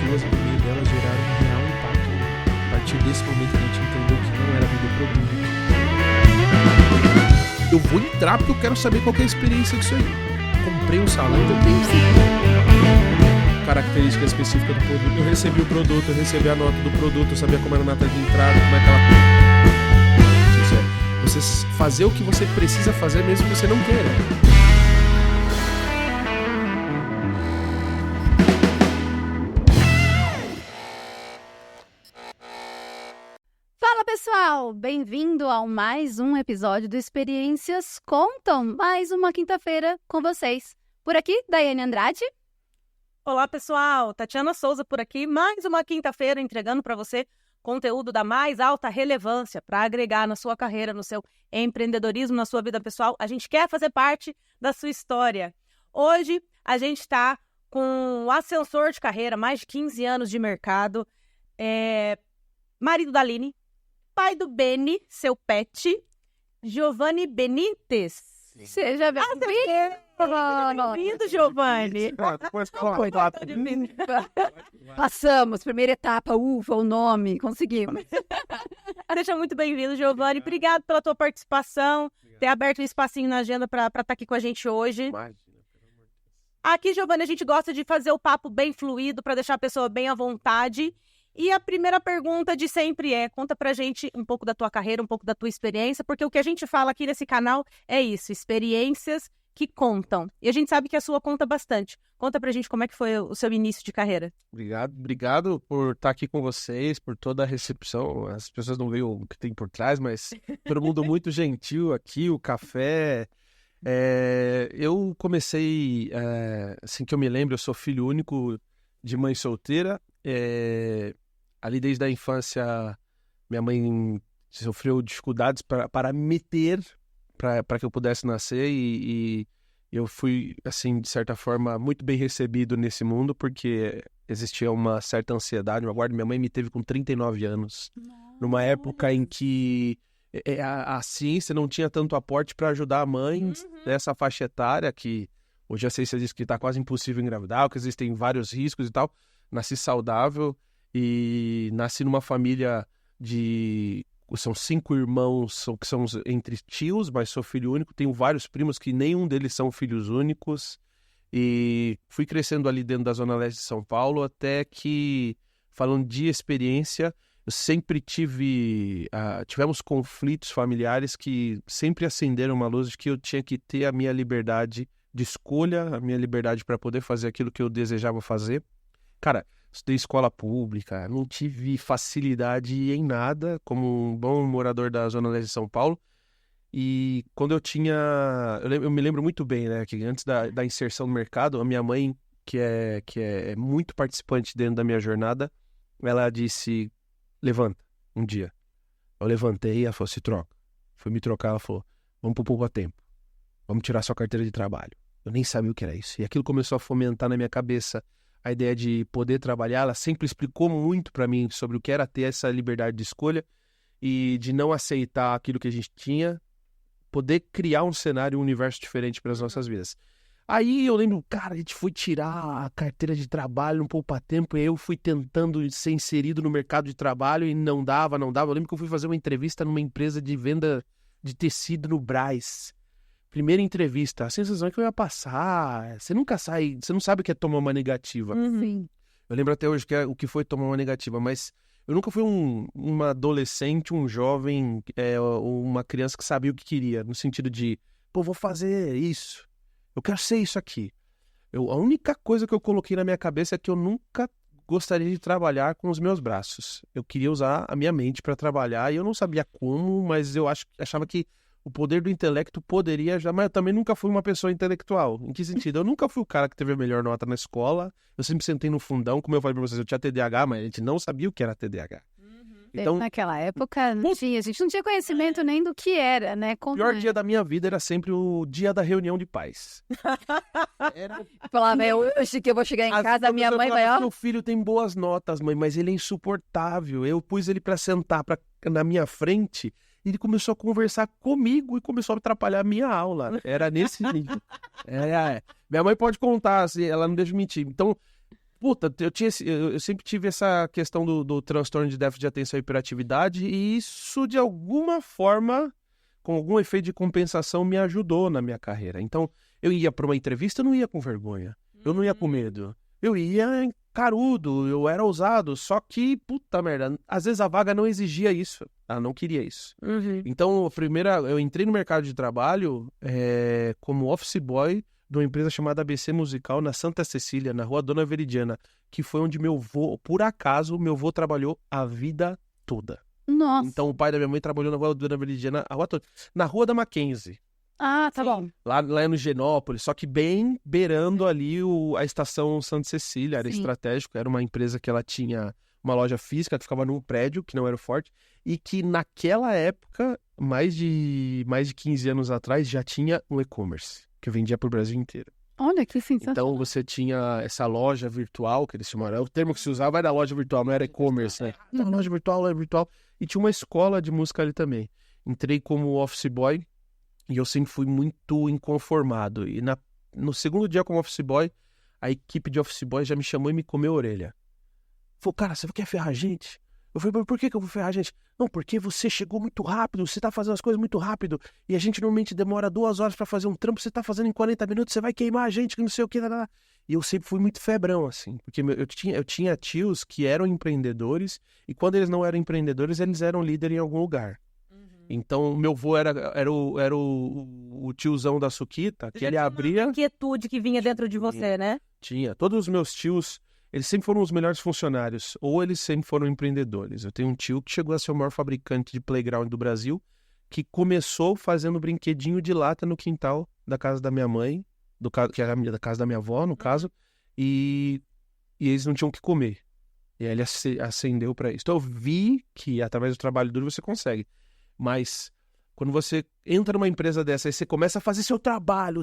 pessoas no meio dela geraram um real impacto. A partir desse momento a gente entendeu que não era vender produto. Eu vou entrar porque eu quero saber qual que é a experiência disso aí. Comprei um salão, eu tenho característica específica do produto. Eu recebi o produto, eu recebi a nota do produto, eu sabia como era a nota de entrada, como é que ela... Você fazer o que você precisa fazer mesmo que você não queira. Fala pessoal, bem-vindo ao mais um episódio do Experiências Contam, mais uma quinta-feira com vocês. Por aqui, Daiane Andrade. Olá pessoal, Tatiana Souza por aqui, mais uma quinta-feira entregando para você conteúdo da mais alta relevância para agregar na sua carreira, no seu empreendedorismo, na sua vida pessoal. A gente quer fazer parte da sua história. Hoje a gente está com um ascensor de carreira, mais de 15 anos de mercado, marido da Aline, pai do Beni, seu pet, Giovanni Benítez. Seja bem-vindo. Bem-vindo, Giovanni. Passamos, primeira etapa, ufa, o nome, conseguimos. Seja muito bem-vindo, Giovanni. Obrigado pela tua participação, ter aberto um espacinho na agenda para estar aqui com a gente hoje. Aqui, Giovanni, a gente gosta de fazer o papo bem fluido para deixar a pessoa bem à vontade. E a primeira pergunta de sempre conta pra gente um pouco da tua carreira, um pouco da tua experiência, porque o que a gente fala aqui nesse canal é isso, experiências que contam. E a gente sabe que a sua conta bastante. Conta pra gente como é que foi o seu início de carreira. Obrigado por estar aqui com vocês, por toda a recepção. As pessoas não veem o que tem por trás, mas todo mundo muito gentil aqui, o café. Eu comecei, assim que eu me lembro, eu sou filho único de mãe solteira. Ali desde a infância, minha mãe sofreu dificuldades para me ter, para que eu pudesse nascer e eu fui, assim, de certa forma, muito bem recebido nesse mundo, porque existia uma certa ansiedade, uma guarda. Minha mãe me teve com 39 anos, numa época em que a ciência não tinha tanto aporte para ajudar a mãe dessa faixa etária, que hoje a ciência diz que está quase impossível engravidar, que existem vários riscos e tal. Nasci saudável e nasci numa família são 5 irmãos que são entre tios, mas sou filho único. Tenho vários primos que nenhum deles são filhos únicos. E fui crescendo ali dentro da Zona Leste de São Paulo até que, falando de experiência, eu sempre tivemos conflitos familiares que sempre acenderam uma luz de que eu tinha que ter a minha liberdade de escolha, a minha liberdade para poder fazer aquilo que eu desejava fazer. Cara, estudei escola pública, não tive facilidade em nada, como um bom morador da Zona Leste de São Paulo. E quando eu me lembro muito bem, né, que antes da inserção no mercado, a minha mãe, que é muito participante dentro da minha jornada, ela disse, levanta, um dia. Eu levantei, ela falou, se troca. Fui me trocar, ela falou, vamos pro Poupa Tempo, vamos tirar sua carteira de trabalho. Eu nem sabia o que era isso. E aquilo começou a fomentar na minha cabeça a ideia de poder trabalhar. Ela sempre explicou muito para mim sobre o que era ter essa liberdade de escolha e de não aceitar aquilo que a gente tinha, poder criar um cenário, um universo diferente para as nossas vidas. Aí eu lembro, cara, a gente foi tirar a carteira de trabalho no Poupa Tempo e eu fui tentando ser inserido no mercado de trabalho e não dava. Eu lembro que eu fui fazer uma entrevista numa empresa de venda de tecido no Brás. Primeira entrevista, a sensação é que eu ia passar. Você nunca sai, você não sabe o que é tomar uma negativa. Sim. Eu lembro até hoje o que foi tomar uma negativa, mas eu nunca fui uma adolescente, um jovem, uma criança que sabia o que queria, no sentido de, vou fazer isso, eu quero ser isso aqui. A única coisa que eu coloquei na minha cabeça é que eu nunca gostaria de trabalhar com os meus braços. Eu queria usar a minha mente para trabalhar e eu não sabia como, mas eu achava que o poder do intelecto poderia já, mas eu também nunca fui uma pessoa intelectual. Em que sentido? Eu nunca fui o cara que teve a melhor nota na escola. Eu sempre sentei no fundão, como eu falei pra vocês, eu tinha TDAH, mas a gente não sabia o que era TDAH. Então, naquela época, a gente não tinha conhecimento nem do que era, né? O pior dia da minha vida era sempre o dia da reunião de pais. Falava, hoje que eu vou chegar em casa, a minha mãe vai, Seu filho tem boas notas, mãe, mas ele é insuportável. Eu pus ele pra sentar na minha frente. Ele começou a conversar comigo e começou a atrapalhar a minha aula. Era nesse nível. Minha mãe pode contar, assim, ela não deixa mentir. Então, puta, eu sempre tive essa questão do transtorno de déficit de atenção e hiperatividade, e isso, de alguma forma, com algum efeito de compensação, me ajudou na minha carreira. Então, eu ia para uma entrevista, eu não ia com vergonha, eu não ia com medo, eu ia carudo, eu era ousado, só que, puta merda, às vezes a vaga não exigia isso, ela não queria isso. Então, eu entrei no mercado de trabalho como office boy de uma empresa chamada ABC Musical na Santa Cecília, na Rua Dona Veridiana, que foi onde por acaso, meu avô trabalhou a vida toda. Nossa. Então, o pai da minha mãe trabalhou na Rua Dona Veridiana a rua toda. Na Rua da Mackenzie. Ah, tá bom. Lá no Higienópolis, só que bem beirando ali a estação Santa Cecília, era estratégico, era uma empresa que ela tinha uma loja física que ficava num prédio, que não era o Forte, e que naquela época, mais de 15 anos atrás, já tinha um e-commerce, que vendia pro Brasil inteiro. Olha, que sensacional. Então você tinha essa loja virtual, que eles chamaram, o termo que se usava era loja virtual, não era e-commerce, né? Então, loja virtual, e tinha uma escola de música ali também. Entrei como office boy, e eu sempre fui muito inconformado. E no segundo dia como office boy, a equipe de office boy já me chamou e me comeu a orelha. Falou, cara, você quer ferrar a gente? Eu falei, por que eu vou ferrar a gente? Não, porque você chegou muito rápido, você tá fazendo as coisas muito rápido, e a gente normalmente demora 2 horas pra fazer um trampo, você tá fazendo em 40 minutos, você vai queimar a gente, que não sei o que. E eu sempre fui muito febrão, assim, porque eu tinha tios que eram empreendedores, e quando eles não eram empreendedores, eles eram líder em algum lugar. Então, meu avô era o tiozão da Suquita, que ele abria... Inquietude que vinha dentro de você, né? Tinha. Todos os meus tios, eles sempre foram os melhores funcionários, ou eles sempre foram empreendedores. Eu tenho um tio que chegou a ser o maior fabricante de playground do Brasil, que começou fazendo brinquedinho de lata no quintal da casa da minha mãe, que era da casa da minha avó, no caso, e eles não tinham o que comer. E aí ele acendeu para isso. Então eu vi que, através do trabalho duro, você consegue. Mas quando você entra numa empresa dessa, aí você começa a fazer seu trabalho,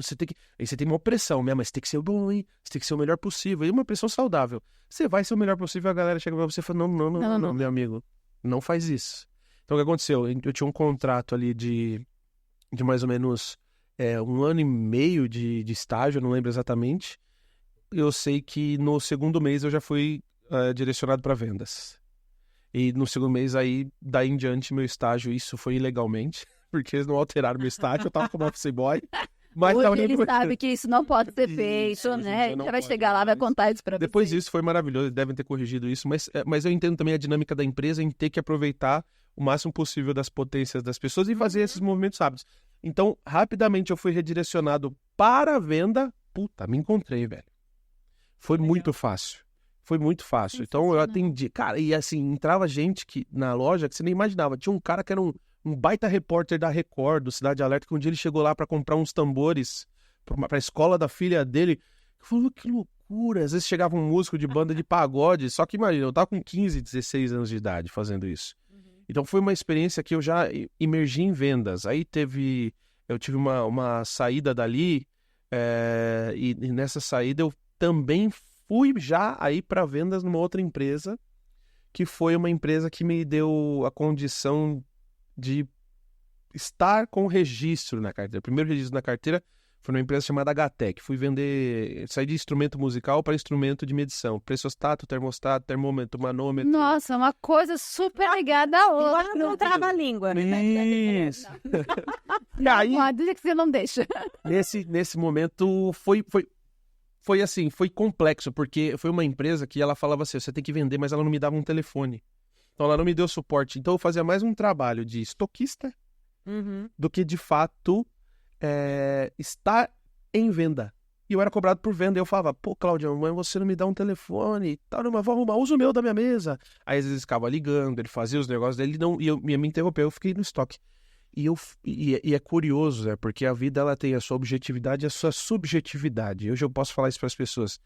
aí você tem uma pressão, mas você tem que ser bom, hein? Você tem que ser o melhor possível, e uma pressão saudável. Você vai ser o melhor possível, a galera chega pra você e fala, não, meu amigo, não faz isso. Então o que aconteceu? Eu tinha um contrato ali de mais ou menos 1 ano e meio de estágio, eu não lembro exatamente. Eu sei que no segundo mês eu já fui direcionado para vendas. E no segundo mês, daí em diante, meu estágio, isso foi ilegalmente, porque eles não alteraram meu estágio, eu tava como office boy. Mas hoje ele sabe que isso não pode ser feito, né? Você vai chegar lá, vai contar isso pra você. Depois disso foi maravilhoso, eles devem ter corrigido isso, mas eu entendo também a dinâmica da empresa em ter que aproveitar o máximo possível das potências das pessoas e fazer esses movimentos rápidos. Então, rapidamente eu fui redirecionado para a venda. Puta, me encontrei, velho. Foi muito fácil. Foi muito fácil. Então eu atendi. Cara, e assim, entrava gente na loja que você nem imaginava. Tinha um cara que era um baita repórter da Record, do Cidade Alerta, que um dia ele chegou lá pra comprar uns tambores pra escola da filha dele. Eu falei, que loucura. Às vezes chegava um músico de banda de pagode. Só que imagina, eu tava com 15, 16 anos de idade fazendo isso. Então foi uma experiência que eu já imergi em vendas. Aí eu tive uma saída dali, e nessa saída eu também fui já aí para vendas numa outra empresa, que foi uma empresa que me deu a condição de estar com registro na carteira. O primeiro registro na carteira foi numa empresa chamada HTEC. Fui saí de instrumento musical para instrumento de medição. Pressostato, termostato, termômetro, manômetro. Nossa, uma coisa super ligada a outra. Agora não trava a língua. Isso. E aí, diz que você não deixa. Nesse momento foi assim, foi complexo, porque foi uma empresa que ela falava assim, você tem que vender, mas ela não me dava um telefone. Então ela não me deu suporte. Então eu fazia mais um trabalho de estoquista do que, de fato, estar em venda. E eu era cobrado por venda. E eu falava, pô, Cláudio, mas você não me dá um telefone e tal, mas vou arrumar, usa o meu da minha mesa. Aí às vezes ficava ligando, ele fazia os negócios dele e me interrompeu, eu fiquei no estoque. E é curioso, né? Porque a vida ela tem a sua objetividade e a sua subjetividade. Hoje eu posso falar isso para as pessoas.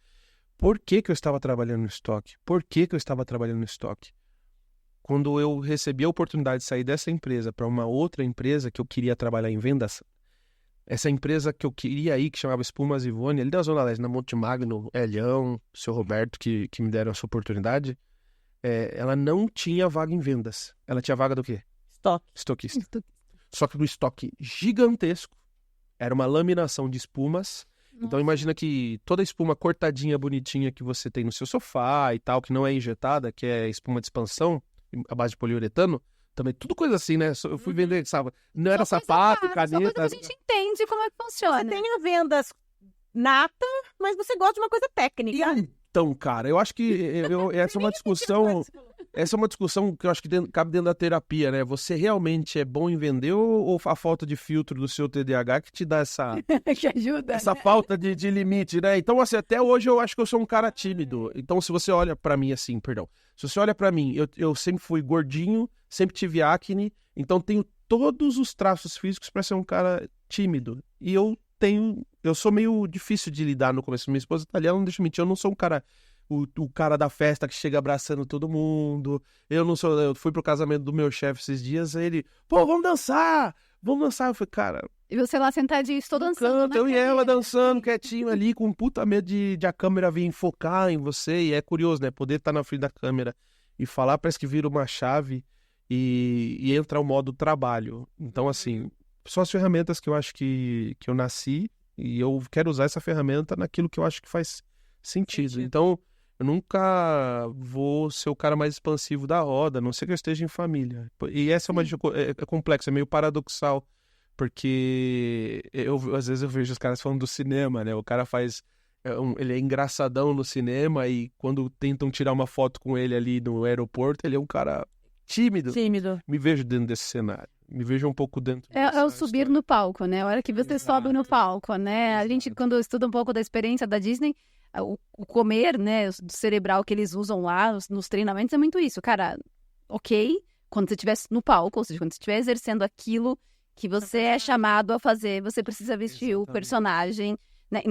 Por que eu estava trabalhando no estoque? Por que eu estava trabalhando no estoque? Quando eu recebi a oportunidade de sair dessa empresa para uma outra empresa que eu queria trabalhar em vendas, essa empresa que eu queria ir, que chamava Espumas Ivone, ali da Zona Leste, na Montemagno, Elhão, o seu Roberto, que me deram essa oportunidade, ela não tinha vaga em vendas. Ela tinha vaga do quê? Estoquista. Só que no estoque gigantesco, era uma laminação de espumas, Então imagina que toda a espuma cortadinha, bonitinha que você tem no seu sofá e tal, que não é injetada, que é espuma de expansão, à base de poliuretano, também tudo coisa assim, né? Eu fui vender, sabe? Não era sapato, caneta... Só coisa que a gente entende como é que funciona. Você tem a vendas nata, mas você gosta de uma coisa técnica. Então, cara, eu acho que essa é uma discussão... Essa é uma discussão que eu acho que cabe dentro da terapia, né? Você realmente é bom em vender ou a falta de filtro do seu TDAH que te dá essa... que ajuda, essa falta de limite, né? Então, assim, até hoje eu acho que eu sou um cara tímido. Então, se você olha pra mim assim, se você olha pra mim, eu sempre fui gordinho, sempre tive acne, então tenho todos os traços físicos pra ser um cara tímido. E eu sou meio difícil de lidar no começo. Minha esposa italiana, não deixa eu mentir, eu não sou um cara... O cara da festa que chega abraçando todo mundo. Eu fui pro casamento do meu chefe esses dias, ele, pô, vamos dançar! Eu falei, cara... E você lá sentadinho, estou dançando. Eu e ela dançando, quietinho ali, com puta medo de a câmera vir focar em você. E é curioso, né? Poder estar na frente da câmera e falar, parece que vira uma chave e entra o modo trabalho. Então, assim, são as ferramentas que eu acho que eu nasci e eu quero usar essa ferramenta naquilo que eu acho que faz sentido. Então... Eu nunca vou ser o cara mais expansivo da roda, a não ser que eu esteja em família. E essa é complexo, é meio paradoxal, porque às vezes eu vejo os caras falando do cinema, né? O cara ele é engraçadão no cinema e quando tentam tirar uma foto com ele ali no aeroporto, ele é um cara tímido. Me vejo dentro desse cenário. Me vejo um pouco dentro É o subir história. No palco, né? A hora que você sobe no palco, né? Exato. A gente, quando estuda um pouco da experiência da Disney... O comer, né, do cerebral que eles usam lá nos treinamentos é muito isso. Cara, ok, quando você estiver no palco, ou seja, quando você estiver exercendo aquilo que você é chamado a fazer, você precisa vestir o personagem. Né?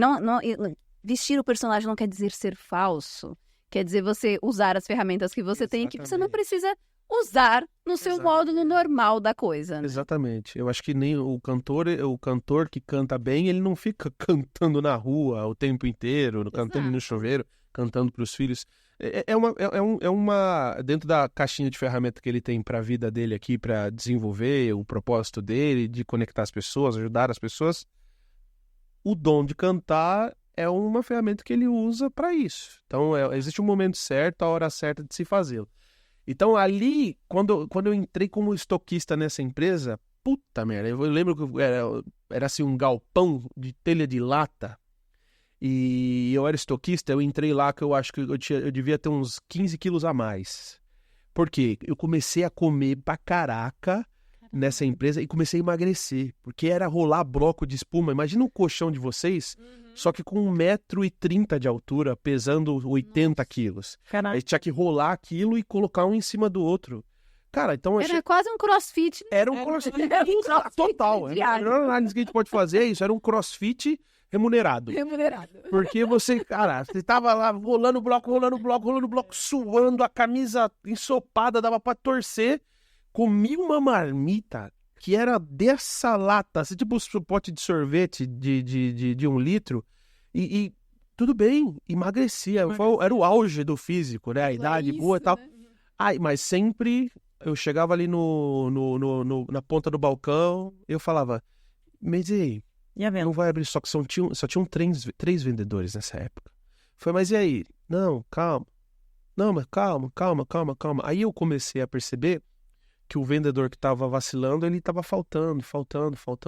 Vestir o personagem não quer dizer ser falso. Quer dizer você usar as ferramentas que você tem que você não precisa usar no seu modo normal da coisa. Né? Exatamente. Eu acho que nem o cantor que canta bem, ele não fica cantando na rua o tempo inteiro, cantando no chuveiro, cantando para os filhos. É uma dentro da caixinha de ferramenta que ele tem para a vida dele aqui, para desenvolver o propósito dele, de conectar as pessoas, ajudar as pessoas. O dom de cantar é uma ferramenta que ele usa para isso. Então, existe um momento certo, a hora certa de se fazê-lo. Então, ali, quando eu entrei como estoquista nessa empresa, puta merda, eu lembro que era assim um galpão de telha de lata e eu era estoquista, eu entrei lá que eu acho que eu devia ter uns 15 quilos a mais. Por quê? Eu comecei a comer pra caraca nessa empresa e comecei a emagrecer, porque era rolar bloco de espuma. Imagina um colchão de vocês, só que com 1,30 m de altura, pesando 80 quilos. Caraca. Aí tinha que rolar aquilo e colocar um em cima do outro. Cara, então... Era quase um crossfit. Era um crossfit total. A melhor análise que a gente pode fazer é isso, era um crossfit remunerado. Porque você tava lá rolando bloco, suando, a camisa ensopada, dava pra torcer. Comi uma marmita que era dessa lata, assim, tipo um pote de sorvete de 1 litro, e tudo bem, emagrecia. Era o auge do físico, né? A idade boa e tal. Né? Ai, mas sempre eu chegava ali na ponta do balcão, eu falava, mas e aí? Não vai abrir só que só tinham 3 vendedores nessa época. Foi, mas e aí? Não, calma. Não, mas calma. Aí eu comecei a perceber que o vendedor que estava vacilando, ele estava faltando.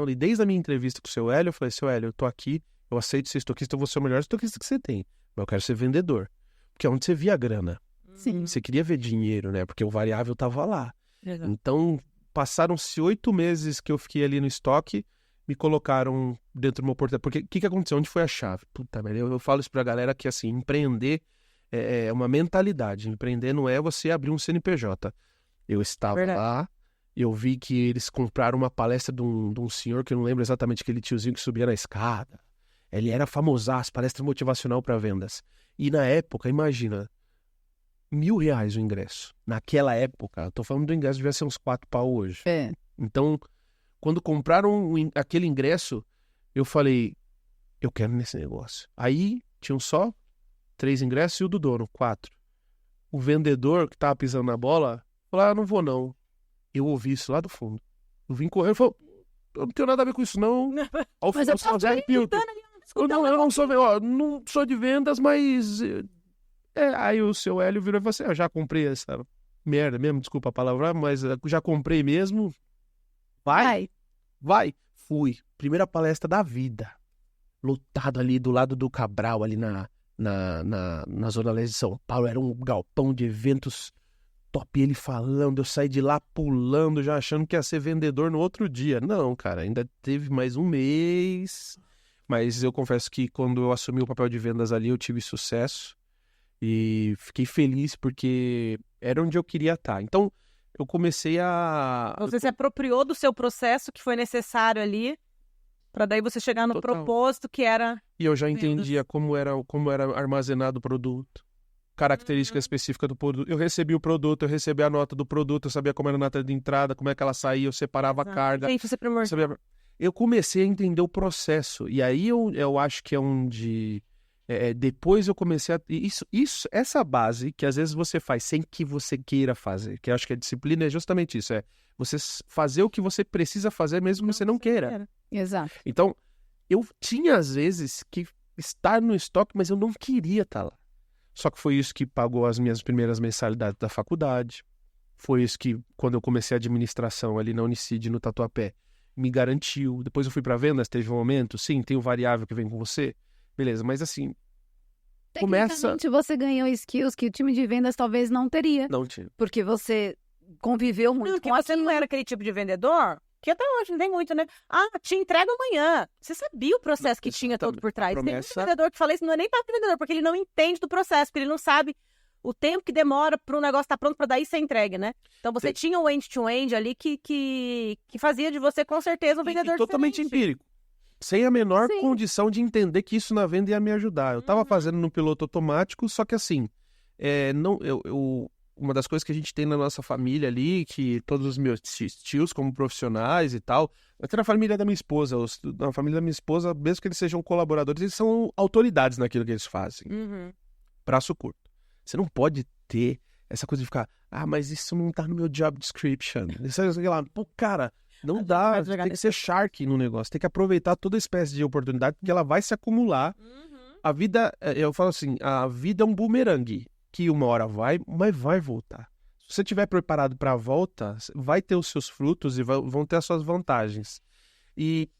E desde a minha entrevista com o seu Hélio, eu falei, seu Hélio, eu tô aqui, eu aceito ser estoquista, eu vou ser o melhor estoquista que você tem. Mas eu quero ser vendedor. Porque é onde você via a grana. Sim. Você queria ver dinheiro, né? Porque o variável estava lá. Exato. Então, passaram-se 8 meses que eu fiquei ali no estoque, me colocaram dentro de uma oportunidade. Porque o que aconteceu? Onde foi a chave? Puta merda, eu falo isso pra galera que, assim, empreender é uma mentalidade. Empreender não é você abrir um CNPJ. Eu estava lá, eu vi que eles compraram uma palestra de um senhor, que eu não lembro exatamente, aquele tiozinho que subia na escada. Ele era famosaço, palestra motivacional para vendas. E na época, imagina, R$1.000 o ingresso. Naquela época, eu tô falando do ingresso, devia ser uns 4 pau hoje. É. Então, quando compraram aquele ingresso, eu falei, eu quero nesse negócio. Aí, tinham só 3 ingressos e o do dono, 4. O vendedor que tava pisando na bola falou, não vou não. Eu ouvi isso lá do fundo. Eu vim correndo e falei, eu não tenho nada a ver com isso não. Mas eu posso Eu não sou, não sou de vendas, mas... Aí o seu Hélio virou e falou assim, eu já comprei essa merda mesmo, desculpa a palavra, mas já comprei mesmo. Vai. Fui. Primeira palestra da vida. Lotado ali do lado do Cabral, ali na Zona Leste de São Paulo. Era um galpão de eventos top. Ele falando, eu saí de lá pulando, já achando que ia ser vendedor no outro dia. Não, cara, ainda teve mais um mês. Mas eu confesso que quando eu assumi o papel de vendas ali, eu tive sucesso. E fiquei feliz porque era onde eu queria estar. Então, eu comecei a... Você se apropriou do seu processo que foi necessário ali, para daí você chegar no propósito que era... E eu já entendia como era armazenado o produto, característica específica do produto. Eu recebi o produto, eu recebi a nota do produto, eu sabia como era a nota de entrada, como é que ela saía, eu separava a carga. Gente, você primordial. Eu comecei a entender o processo. E aí eu acho que é onde... depois eu comecei a... Essa base que às vezes você faz sem que você queira fazer, que eu acho que a disciplina é justamente isso, você fazer o que você precisa fazer mesmo que você não queira. Exato. Então, eu tinha às vezes que estar no estoque, mas eu não queria estar lá. Só que foi isso que pagou as minhas primeiras mensalidades da faculdade, foi isso que, quando eu comecei a administração ali na Unicid, no Tatuapé, me garantiu. Depois eu fui para vendas, teve um momento, sim, tem o variável que vem com você. Beleza, mas assim, começa... você ganhou skills que o time de vendas talvez não teria. Não tinha. Porque você conviveu muito com você não era aquele tipo de vendedor, que até hoje não tem muito, né? Te entrego amanhã. Você sabia o processo que tinha todo por trás. Tem muito vendedor que fala isso, não é nem para vendedor, porque ele não entende do processo, porque ele não sabe o tempo que demora para o negócio estar pronto para daí ser entregue, né? Então você tinha o end-to-end ali que fazia de você, com certeza, um vendedor totalmente empírico. Sem a menor condição de entender que isso na venda ia me ajudar. Eu estava fazendo no piloto automático, só que assim, uma das coisas que a gente tem na nossa família ali, que todos os meus tios como profissionais e tal, até na família da minha esposa, na família da minha esposa, mesmo que eles sejam colaboradores, eles são autoridades naquilo que eles fazem. Braço curto. Você não pode ter essa coisa de ficar, mas isso não tá no meu job description. Isso é lá, pô, cara... Não dá, tem que ser shark no negócio, tem que aproveitar toda espécie de oportunidade, porque ela vai se acumular. A vida, eu falo assim, a vida é um bumerangue, que uma hora vai, mas vai voltar. Se você estiver preparado para a volta, vai ter os seus frutos e vão ter as suas vantagens. E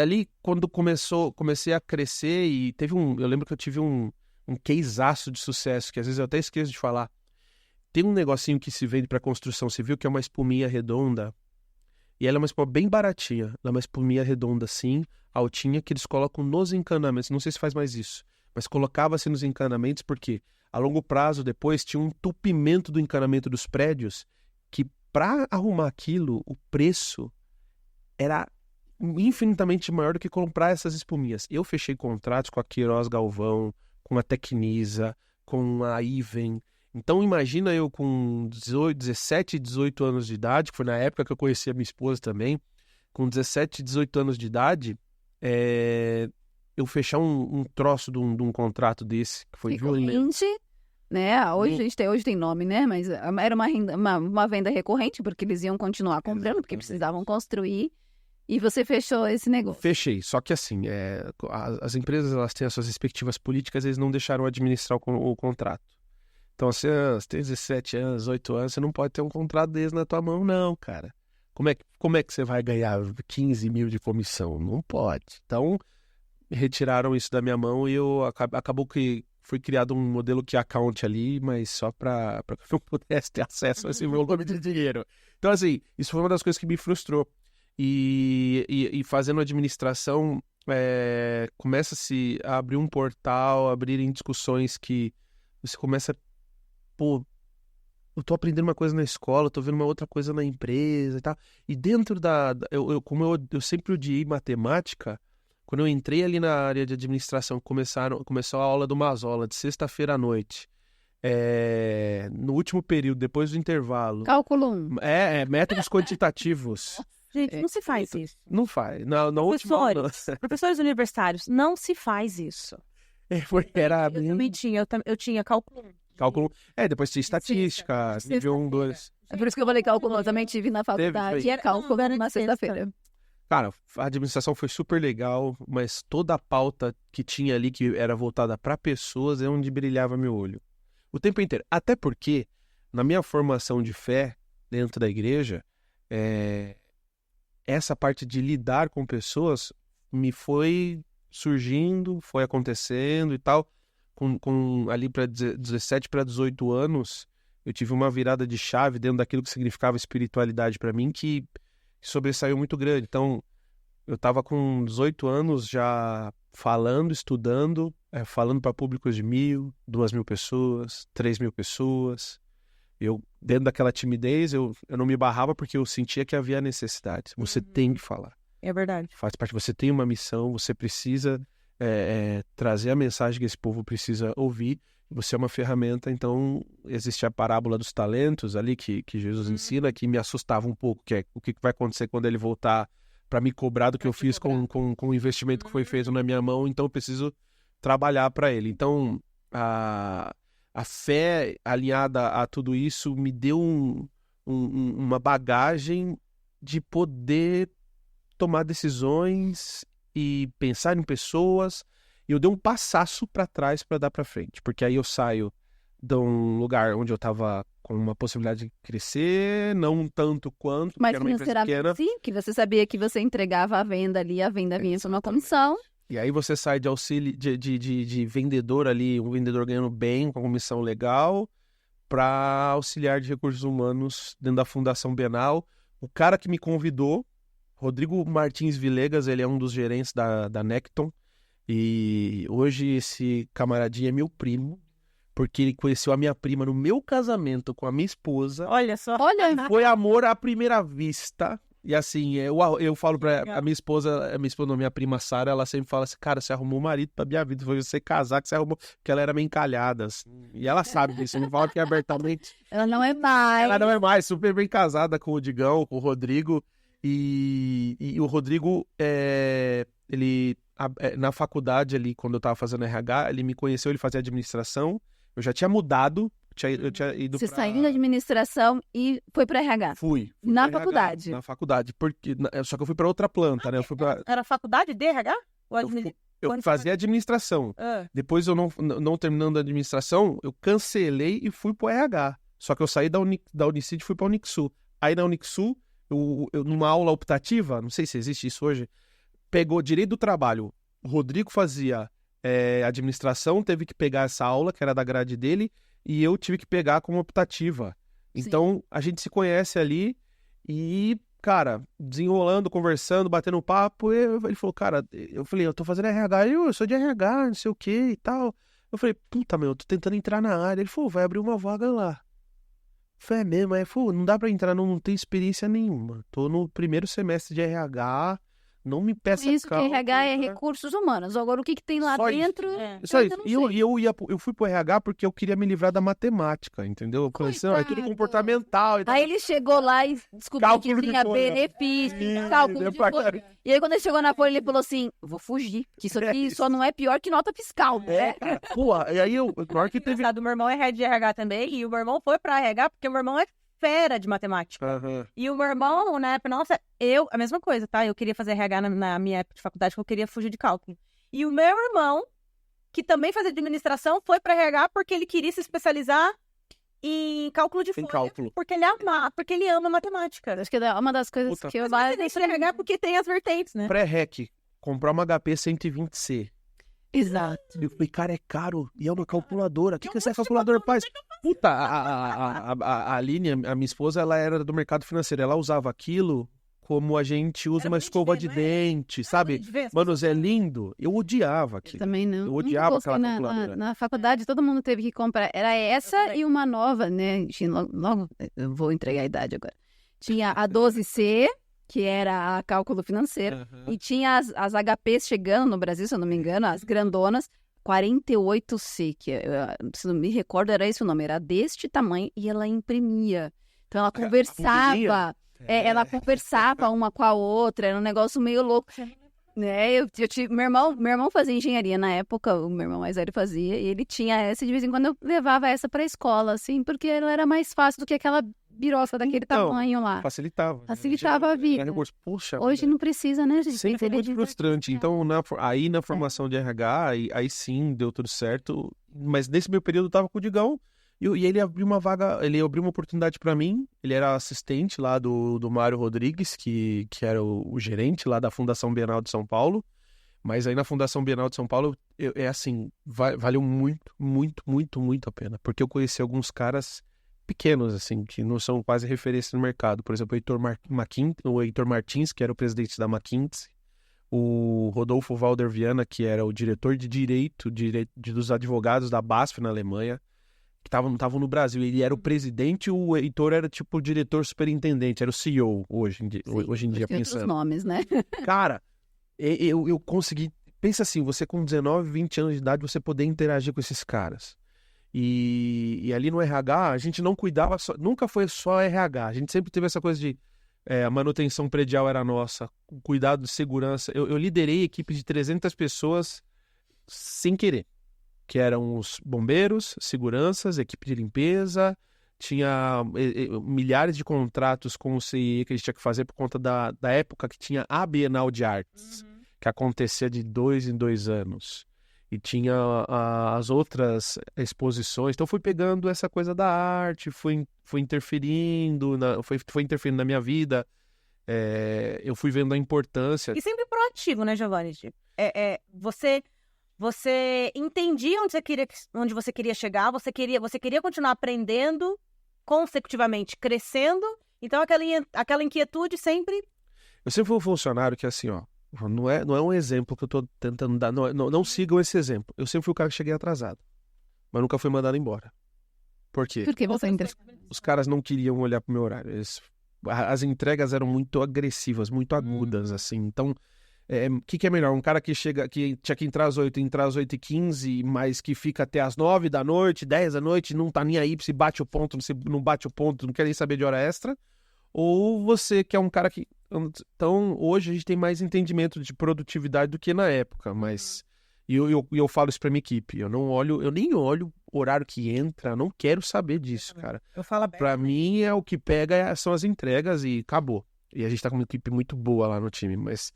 ali, quando comecei a crescer, e eu lembro que eu tive um caseaço de sucesso, que às vezes eu até esqueço de falar. Tem um negocinho que se vende para construção civil, que é uma espuminha redonda. E ela é uma espuma bem baratinha. Ela é uma espuminha redonda assim, altinha, que eles colocam nos encanamentos. Não sei se faz mais isso, mas colocava-se nos encanamentos porque a longo prazo depois tinha um entupimento do encanamento dos prédios que para arrumar aquilo, o preço era infinitamente maior do que comprar essas espuminhas. Eu fechei contratos com a Queiroz Galvão, com a Tecnisa, com a Iven. Então, imagina eu com 17, 18 anos de idade, que foi na época que eu conheci a minha esposa também, com 17, 18 anos de idade, eu fechar um troço de um contrato desse, que foi violento. Né? Hoje tem nome, né? Mas era uma venda recorrente, porque eles iam continuar comprando, porque precisavam construir, e você fechou esse negócio. Fechei, só que assim, as empresas elas têm as suas respectivas políticas, eles não deixaram administrar o contrato. Então, você tem 17 anos, 18 anos, você não pode ter um contrato desse na tua mão, não, cara. Como é que você vai ganhar 15 mil de comissão? Não pode. Então, retiraram isso da minha mão e acabou que foi criado um modelo que account ali, mas só para que eu pudesse ter acesso a esse volume de dinheiro. Então, assim, isso foi uma das coisas que me frustrou. E fazendo administração, começa-se a abrir um portal, abrirem discussões que você começa... Pô, eu tô aprendendo uma coisa na escola, tô vendo uma outra coisa na empresa e tal. E dentro como eu sempre odiei matemática, quando eu entrei ali na área de administração, começou a aula do Mazola, de sexta-feira à noite. No último período, depois do intervalo. Cálculo 1. Métodos quantitativos. Gente, não se faz isso. Não faz. Na última aula... Professores universitários, não se faz isso. Porque era... Eu também tinha, eu tinha cálculo 1. Cálculo, depois tinha estatística, nível 1, 2. É por isso que eu falei cálculo, eu também tive na faculdade. E é cálculo na sexta-feira. Cara, a administração foi super legal, mas toda a pauta que tinha ali, que era voltada para pessoas, é onde brilhava meu olho. O tempo inteiro. Até porque, na minha formação de fé dentro da igreja, essa parte de lidar com pessoas me foi surgindo, foi acontecendo e tal. Ali para 17 para 18 anos, eu tive uma virada de chave dentro daquilo que significava espiritualidade para mim, que sobressaiu muito grande. Então, eu estava com 18 anos já falando, estudando, falando para públicos de 1.000, 2.000 pessoas, 3.000 pessoas. Eu, dentro daquela timidez, eu não me barrava porque eu sentia que havia necessidade. Você tem que falar. É verdade. Faz parte, você tem uma missão, você precisa trazer a mensagem que esse povo precisa ouvir. Você é uma ferramenta, então existe a parábola dos talentos ali que Jesus ensina, que me assustava um pouco, que é o que vai acontecer quando ele voltar para me cobrar do que eu fiz com o investimento que foi feito na minha mão, então eu preciso trabalhar para ele. Então, a fé alinhada a tudo isso me deu uma bagagem de poder tomar decisões e pensar em pessoas. E eu dei um passaço para trás para dar para frente, porque aí eu saio de um lugar onde eu estava com uma possibilidade de crescer, não tanto quanto, porque Mas era uma empresa pequena. sim, que você sabia que você entregava a venda ali, a venda vinha por uma comissão. E aí você sai de auxílio de vendedor ali, um vendedor ganhando bem, com uma comissão legal, para auxiliar de recursos humanos dentro da Fundação Bienal. O cara que me convidou, Rodrigo Martins Vilegas, ele é um dos gerentes da Necton. E hoje esse camaradinho é meu primo, porque ele conheceu a minha prima no meu casamento com a minha esposa. Olha só. Olha, Foi amor à primeira vista. E assim, eu falo pra a minha esposa, não, minha prima Sara, ela sempre fala assim, cara, você arrumou um marido pra minha vida, foi você casar que você arrumou, porque ela era meio encalhada, assim. E ela sabe disso, não fala que abertamente. ela não é mais. Ela não é mais, super bem casada com o Digão, com o Rodrigo. E o Rodrigo, ele... na faculdade ali, quando eu tava fazendo RH, ele me conheceu, ele fazia administração, eu já tinha mudado, eu tinha ido Você saiu da administração e foi para RH? Fui Na pra RH, faculdade? Na faculdade, só que eu fui para outra planta, né? Eu fui pra... Era faculdade de RH? Eu fazia administração. Depois eu não terminando a administração, eu cancelei e fui pro RH. Só que eu saí da Unicid e fui pra Unixul. Aí na Unixul, eu numa aula optativa, não sei se existe isso hoje, pegou direito do trabalho. O Rodrigo fazia administração, teve que pegar essa aula, que era da grade dele, e eu tive que pegar como optativa. Então, a gente se conhece ali e, cara, desenrolando, conversando, batendo papo, ele falou, cara, eu falei, eu tô fazendo RH, eu sou de RH, não sei o que e tal. Eu falei, puta, meu, eu tô tentando entrar na área. Ele falou, vai abrir uma vaga lá. Eu falei, mesmo? Aí, não dá pra entrar, não tenho experiência nenhuma. Tô no primeiro semestre de RH, não me peça Isso que RH é recursos humanos. Agora, o que tem lá Só dentro... Só isso. E eu fui pro RH porque eu queria me livrar da matemática, entendeu? Eu falei assim, é tudo comportamental. Aí ele chegou lá e descobriu que tinha benefício, cálculo de folha. E aí, quando ele chegou na folha, ele falou assim, vou fugir, que isso aqui só não é pior que nota fiscal, né? Cara, porra, e aí pior que teve... O meu irmão é head de RH também, e o meu irmão foi pra RH porque o meu irmão é fera de matemática. E o meu irmão, na época, nossa, a mesma coisa, tá? Eu queria fazer RH na minha época de faculdade, porque eu queria fugir de cálculo. E o meu irmão, que também fazia administração, foi pra RH porque ele queria se especializar em cálculo de folha, porque ele ama matemática. Acho que é uma das coisas que eu mais... Mas RH porque tem as vertentes, né? Pré-REC, comprar uma HP 120C. Exato. Eu falei, cara, é caro. E é uma calculadora. O que essa calculadora faz? Puta, a Aline, a minha esposa, ela era do mercado financeiro. Ela usava aquilo como a gente usa uma escova de dente, sabe? Mano, é lindo. Eu odiava aquilo. Eu também não. Eu odiava aquela calculadora. Na faculdade, todo mundo teve que comprar. Era essa e uma nova, né? Logo, eu vou entregar a idade agora. Tinha a 12C, que era a cálculo financeiro, e tinha as HPs chegando no Brasil, se eu não me engano, as grandonas, 48C, que se não me recordo era esse o nome, era deste tamanho, e ela imprimia. Então ela conversava, ela conversava uma com a outra, era um negócio meio louco. Né? Meu irmão fazia engenharia na época, o meu irmão mais velho fazia, e ele tinha essa, de vez em quando eu levava essa pra escola, assim, porque ela era mais fácil do que aquela biroça daquele Então, tamanho lá. Facilitava. Facilitava a vida. Puxa, Hoje não precisa, né, gente? sempre foi muito frustrante. Então, aí na É. formação de RH, aí sim deu tudo certo. Mas nesse meu período eu tava com o Digão e ele abriu uma vaga, ele abriu uma oportunidade pra mim. Ele era assistente lá do Mário Rodrigues, que era o gerente lá da Fundação Bienal de São Paulo. Mas aí na Fundação Bienal de São Paulo, é assim, valeu muito, muito, muito, muito a pena. Porque eu conheci alguns caras pequenos, assim, que não são quase referência no mercado. Por exemplo, o Heitor Martins, que era o presidente da McKinsey. O Rodolfo Valder Viana, que era o diretor de direito dos advogados da BASF na Alemanha, que estavam no Brasil. Ele era o presidente e o Heitor era tipo o diretor superintendente, era o CEO hoje em dia, Tem outros pensando. nomes, né? Cara, eu consegui... Pensa assim, você com 19, 20 anos de idade, você poder interagir com esses caras. E ali no RH, a gente não cuidava, nunca foi só RH. A gente sempre teve essa coisa de a manutenção predial era nossa, o cuidado de segurança. Eu liderei equipe de 300 pessoas sem querer, que eram os bombeiros, seguranças, equipe de limpeza. Tinha milhares de contratos com o CIE que a gente tinha que fazer por conta da época que tinha a Bienal de Artes, que acontecia de 2 em 2 anos. E tinha as outras exposições. Então, fui pegando essa coisa da arte, fui interferindo, foi interferindo na minha vida. Eu fui vendo a importância. E sempre proativo, né, Giovanni? Você entendia onde você queria chegar, você queria continuar aprendendo, consecutivamente crescendo. Então, aquela inquietude sempre... Eu sempre fui um funcionário que, assim, ó, não é um exemplo que eu tô tentando dar. Não sigam esse exemplo. Eu sempre fui o cara que cheguei atrasado, mas nunca fui mandado embora. Por quê? Porque você Os caras não queriam olhar pro meu horário. As entregas eram muito agressivas, muito agudas, assim. Então, o que é melhor? Um cara que chega, que tinha que entrar às 8, entrar às 8h15, mas que fica até às 9 da noite, 10 da noite, não tá nem aí se bate o ponto, se não bate o ponto, não quer nem saber de hora extra. Ou você que é um cara que... Então, hoje a gente tem mais entendimento de produtividade do que na época, mas... E eu falo isso pra minha equipe, eu nem olho o horário que entra, não quero saber disso, cara. Eu falo Pra mim, o que pega são as entregas e acabou. E a gente tá com uma equipe muito boa lá no time, mas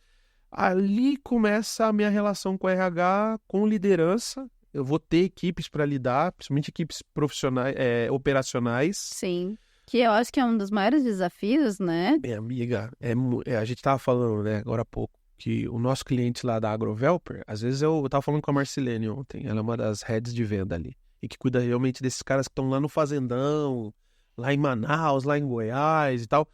ali começa a minha relação com o RH, com liderança. Eu vou ter equipes pra lidar, principalmente equipes profissionais, operacionais. Sim. Que eu acho que é um dos maiores desafios, né? Minha amiga, a gente tava falando, né, agora há pouco, que o nosso cliente lá da Agrovelper, às vezes eu tava falando com a Marcilene ontem, ela é uma das heads de venda ali, e que cuida realmente desses caras que estão lá no Fazendão, lá em Manaus, lá em Goiás e tal.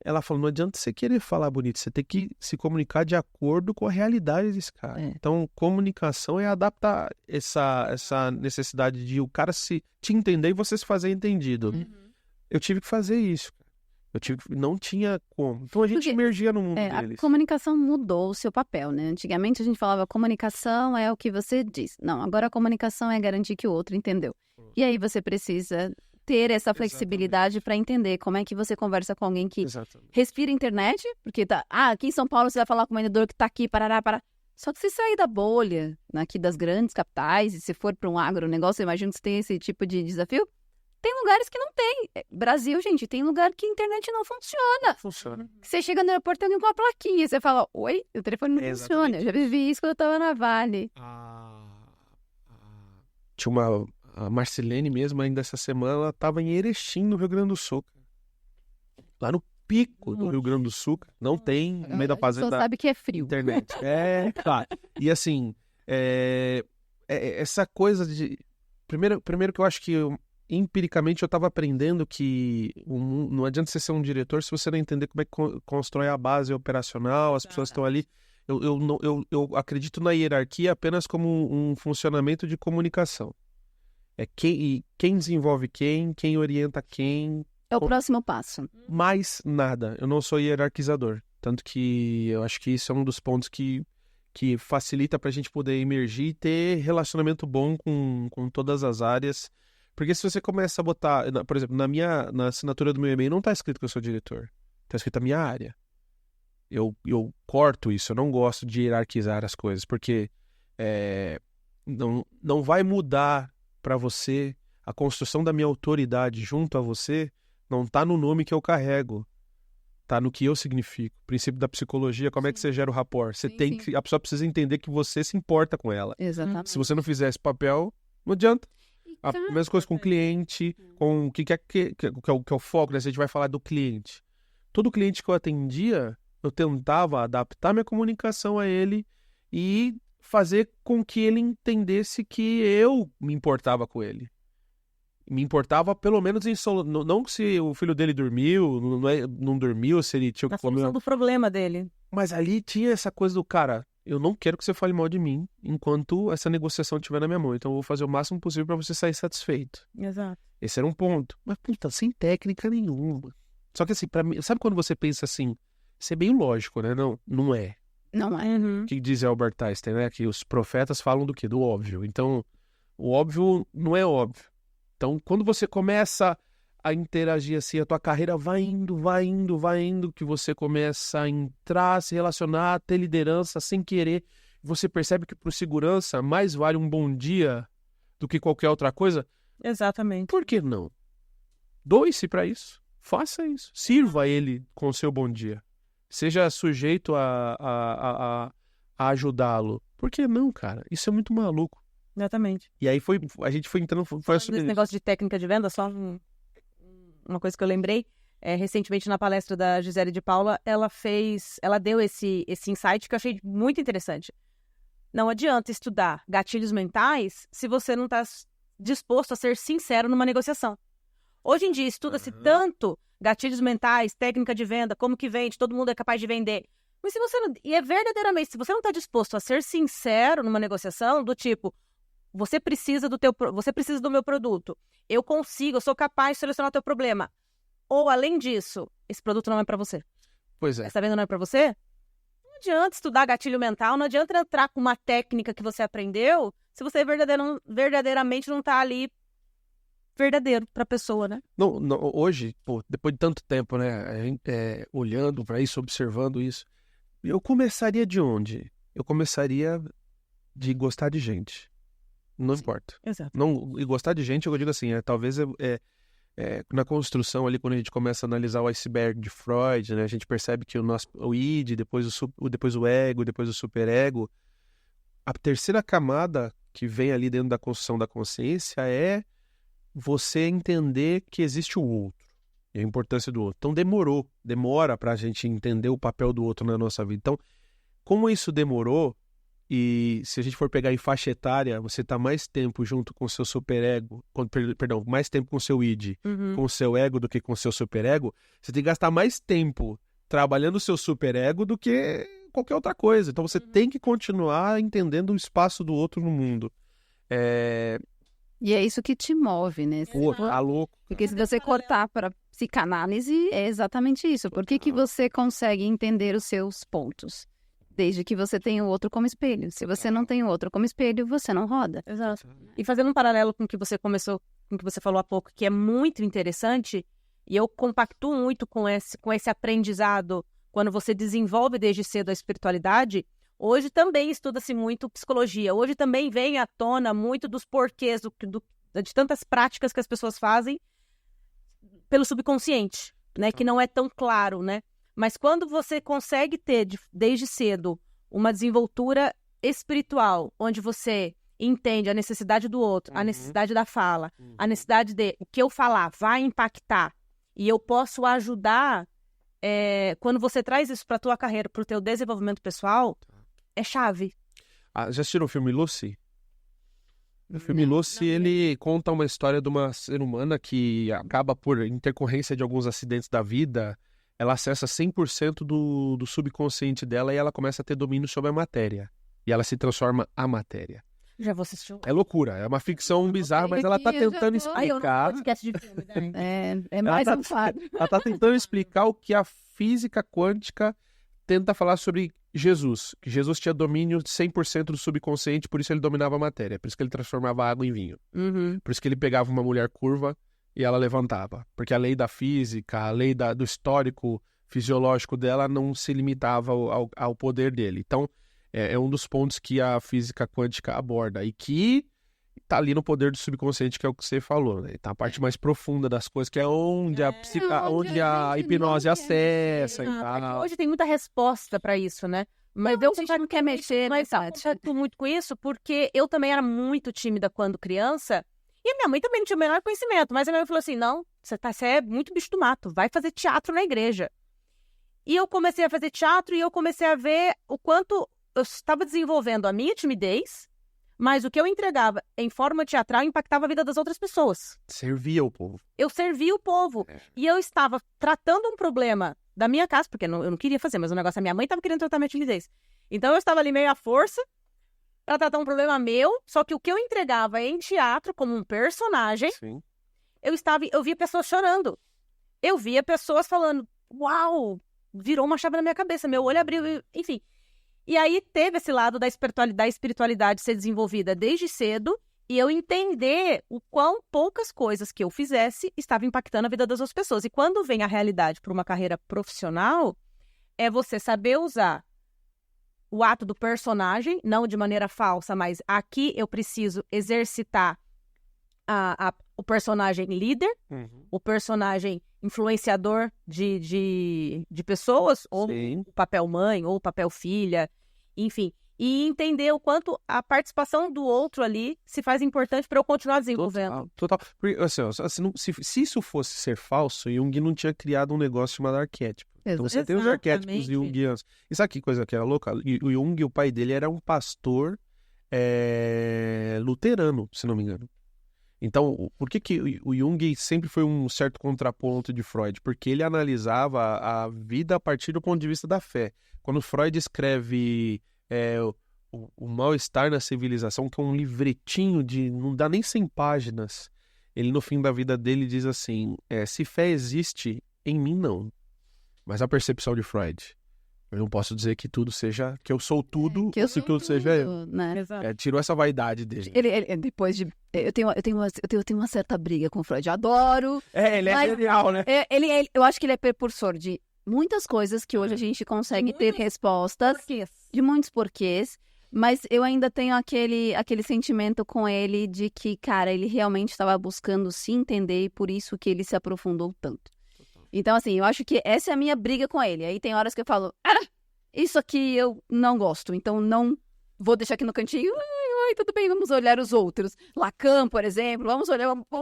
Ela falou, não adianta você querer falar bonito, você tem que se comunicar de acordo com a realidade desse cara. Então, comunicação é adaptar essa necessidade de o cara te entender e você se fazer entendido. Eu tive que fazer isso. Não tinha como. Então a gente emergia no mundo deles. A comunicação mudou o seu papel, né? Antigamente a gente falava comunicação é o que você diz. Não, agora a comunicação é garantir que o outro entendeu. E aí você precisa ter essa flexibilidade para entender como é que você conversa com alguém que respira internet, porque aqui em São Paulo você vai falar com um vendedor que tá aqui, parará. Só que se sair da bolha, aqui das grandes capitais, e se for para um agronegócio, eu imagino que você tem esse tipo de desafio. Tem lugares que não tem. Brasil, gente, tem lugar que a internet não funciona. Funciona. Você chega no aeroporto, tem alguém com uma plaquinha. Você fala, oi, o telefone não funciona. Eu já vivi isso quando eu tava na Vale. Tinha a Marcilene mesmo, ainda essa semana, ela tava em Erechim, no Rio Grande do Sul. Lá no pico do Rio Grande do Sul. Não tem, no meio da fazenda. Só sabe que é frio. Internet. Claro. E assim, essa coisa de... Primeiro que eu acho que... Empiricamente eu estava aprendendo que não adianta você ser um diretor se você não entender como é que constrói a base operacional, as pessoas estão ali. Eu acredito na hierarquia apenas como um funcionamento de comunicação. Quem desenvolve quem orienta quem. É o próximo passo. Mais nada. Eu não sou hierarquizador. Tanto que eu acho que isso é um dos pontos que facilita para a gente poder emergir e ter relacionamento bom com todas as áreas. Porque se você começa a botar, por exemplo, na assinatura do meu e-mail não está escrito que eu sou diretor. Está escrito a minha área. Eu corto isso, eu não gosto de hierarquizar as coisas, porque não vai mudar para você a construção da minha autoridade junto a você Não tá no nome que eu carrego. Tá no que eu significo. O princípio da psicologia, como é que você gera o rapport? A pessoa precisa entender que você se importa com ela. Exatamente. Se você não fizer esse papel, não adianta. A mesma coisa com o cliente, com o que é o foco, né? Se a gente vai falar do cliente. Todo cliente que eu atendia, eu tentava adaptar minha comunicação a ele e fazer com que ele entendesse que eu me importava com ele. Me importava pelo menos não se o filho dele dormiu, não dormiu, se ele tinha que comer. Na solução do problema dele. Mas ali tinha essa coisa do cara, eu não quero que você fale mal de mim enquanto essa negociação estiver na minha mão. Então eu vou fazer o máximo possível para você sair satisfeito. Exato. Esse era um ponto. Mas, puta, sem técnica nenhuma. Só que assim, pra mim, sabe quando você pensa assim, isso é bem lógico, né? Não é. Não é. O que diz Albert Einstein, né? Que os profetas falam do quê? Do óbvio. Então, o óbvio não é óbvio. Então, quando você começa a interagir assim, a tua carreira vai indo, que você começa a entrar, se relacionar, ter liderança sem querer, você percebe que para o segurança mais vale um bom dia do que qualquer outra coisa. Exatamente. Por que não? Doe-se para isso. Faça isso. Sirva ele com o seu bom dia. Seja sujeito a ajudá-lo. Por que não, cara? Isso é muito maluco. Exatamente. E aí a gente foi entrando... Esse negócio de técnica de venda, só uma coisa que eu lembrei. Recentemente, na palestra da Gisele de Paula, ela deu esse insight que eu achei muito interessante. Não adianta estudar gatilhos mentais se você não está disposto a ser sincero numa negociação. Hoje em dia, estuda-se tanto gatilhos mentais, técnica de venda, como que vende, todo mundo é capaz de vender. Mas se você não... E é verdadeiramente, se você não está disposto a ser sincero numa negociação, do tipo, você precisa do meu produto, eu sou capaz de solucionar o teu problema. Ou, além disso, esse produto não é para você. Pois é. Essa venda não é para você? Não adianta estudar gatilho mental, não adianta entrar com uma técnica que você aprendeu se você verdadeiramente não está ali verdadeiro para a pessoa, né? Não, hoje, depois de tanto tempo, né, olhando para isso, observando isso, eu começaria de onde? Eu começaria de gostar de gente. Não importa. Exato. E gostar de gente, eu digo assim, talvez na construção ali, quando a gente começa a analisar o iceberg de Freud, né, a gente percebe que o id, depois o ego, depois o superego, a terceira camada que vem ali dentro da construção da consciência é você entender que existe o outro e a importância do outro. Então demora pra gente entender o papel do outro na nossa vida. Então, como isso demorou, e se a gente for pegar em faixa etária, você tá mais tempo junto com o seu superego, mais tempo com o seu id, com o seu ego do que com o seu superego, você tem que gastar mais tempo trabalhando o seu superego do que qualquer outra coisa. Então você tem que continuar entendendo o espaço do outro no mundo. E é isso que te move, né? Pô, tá louco. Porque se você cortar para psicanálise, é exatamente isso. Por que você consegue entender os seus pontos? Desde que você tenha o outro como espelho. Se você não tem o outro como espelho, você não roda. Exato. E fazendo um paralelo com o que você falou há pouco, que é muito interessante, e eu compactuo muito com esse aprendizado quando você desenvolve desde cedo a espiritualidade. Hoje também estuda-se muito psicologia. Hoje também vem à tona muito dos porquês de tantas práticas que as pessoas fazem pelo subconsciente, né? Que não é tão claro, né? Mas quando você consegue ter, desde cedo, uma desenvoltura espiritual, onde você entende a necessidade do outro, a necessidade da fala, a necessidade de o que eu falar vai impactar, e eu posso ajudar, quando você traz isso para a tua carreira, para o teu desenvolvimento pessoal, é chave. Já assistiram o filme Lucy? O filme Lucy, ele conta uma história de uma ser humana que acaba por intercorrência de alguns acidentes da vida, ela acessa 100% do subconsciente dela e ela começa a ter domínio sobre a matéria. E ela se transforma a matéria. Já vou assistir. É loucura, é uma ficção bizarra, mas ela tá tentando explicar... Esquece de filme, né? É mais um quadro. Ela tá tentando explicar o que a física quântica tenta falar sobre Jesus. Que Jesus tinha domínio de 100% do subconsciente, por isso ele dominava a matéria. Por isso que ele transformava água em vinho. Por isso que ele pegava uma mulher curva e ela levantava. Porque a lei da física, a lei do histórico fisiológico dela não se limitava ao poder dele. Então, é um dos pontos que a física quântica aborda. E que tá ali no poder do subconsciente, que é o que você falou, né? Tá a parte mais profunda das coisas, que é onde onde a hipnose acessa e tal. Hoje tem muita resposta pra isso, né? Mas a gente não quer mexer, mas eu contato muito com isso porque eu também era muito tímida quando criança e a minha mãe também não tinha o menor conhecimento, mas a minha mãe falou assim, não, você é muito bicho do mato, vai fazer teatro na igreja. E eu comecei a fazer teatro e eu comecei a ver o quanto eu estava desenvolvendo a minha timidez, mas o que eu entregava em forma teatral impactava a vida das outras pessoas. Servia o povo. Eu servia o povo. E eu estava tratando um problema da minha casa, porque eu não queria fazer, mas o negócio, a minha mãe estava querendo tratar minha timidez. Então eu estava ali meio à força para tratar um problema meu, só que o que eu entregava em teatro, como um personagem, Sim. eu via pessoas chorando. Eu via pessoas falando, uau, virou uma chave na minha cabeça, meu olho abriu, enfim. E aí teve esse lado da espiritualidade ser desenvolvida desde cedo e eu entender o quão poucas coisas que eu fizesse estavam impactando a vida das outras pessoas. E quando vem a realidade para uma carreira profissional, é você saber usar o ato do personagem, não de maneira falsa, mas aqui eu preciso exercitar o personagem líder, o personagem influenciador de pessoas, ou o papel mãe, ou o papel filha, enfim. E entender o quanto a participação do outro ali se faz importante para eu continuar desenvolvendo. Total. Porque, assim, se isso fosse ser falso, Jung não tinha criado um negócio chamado arquétipo. Então você tem os arquétipos junguianos. E sabe que coisa que era louca? O Jung, o pai dele, era um pastor luterano, se não me engano. Então, por que o Jung sempre foi um certo contraponto de Freud? Porque ele analisava a vida a partir do ponto de vista da fé. Quando Freud escreve o Mal-Estar na Civilização, que é um livretinho de não dá nem 100 páginas, ele no fim da vida dele diz assim, se fé existe, em mim não. Mas a percepção de Freud, eu não posso dizer que tudo seja, que eu sou tudo, se tudo seja eu. Né? Tirou essa vaidade dele. Ele depois de... Eu tenho uma certa briga com o Freud. Eu adoro. Ele é genial, né? Eu acho que ele é precursor de muitas coisas que hoje a gente consegue ter respostas. Porquês. De muitos porquês. Mas eu ainda tenho aquele sentimento com ele de que, cara, ele realmente estava buscando se entender e por isso que ele se aprofundou tanto. Então, assim, eu acho que essa é a minha briga com ele. Aí tem horas que eu falo, isso aqui eu não gosto, então não vou deixar aqui no cantinho. Tudo bem, vamos olhar os outros. Lacan, por exemplo, vamos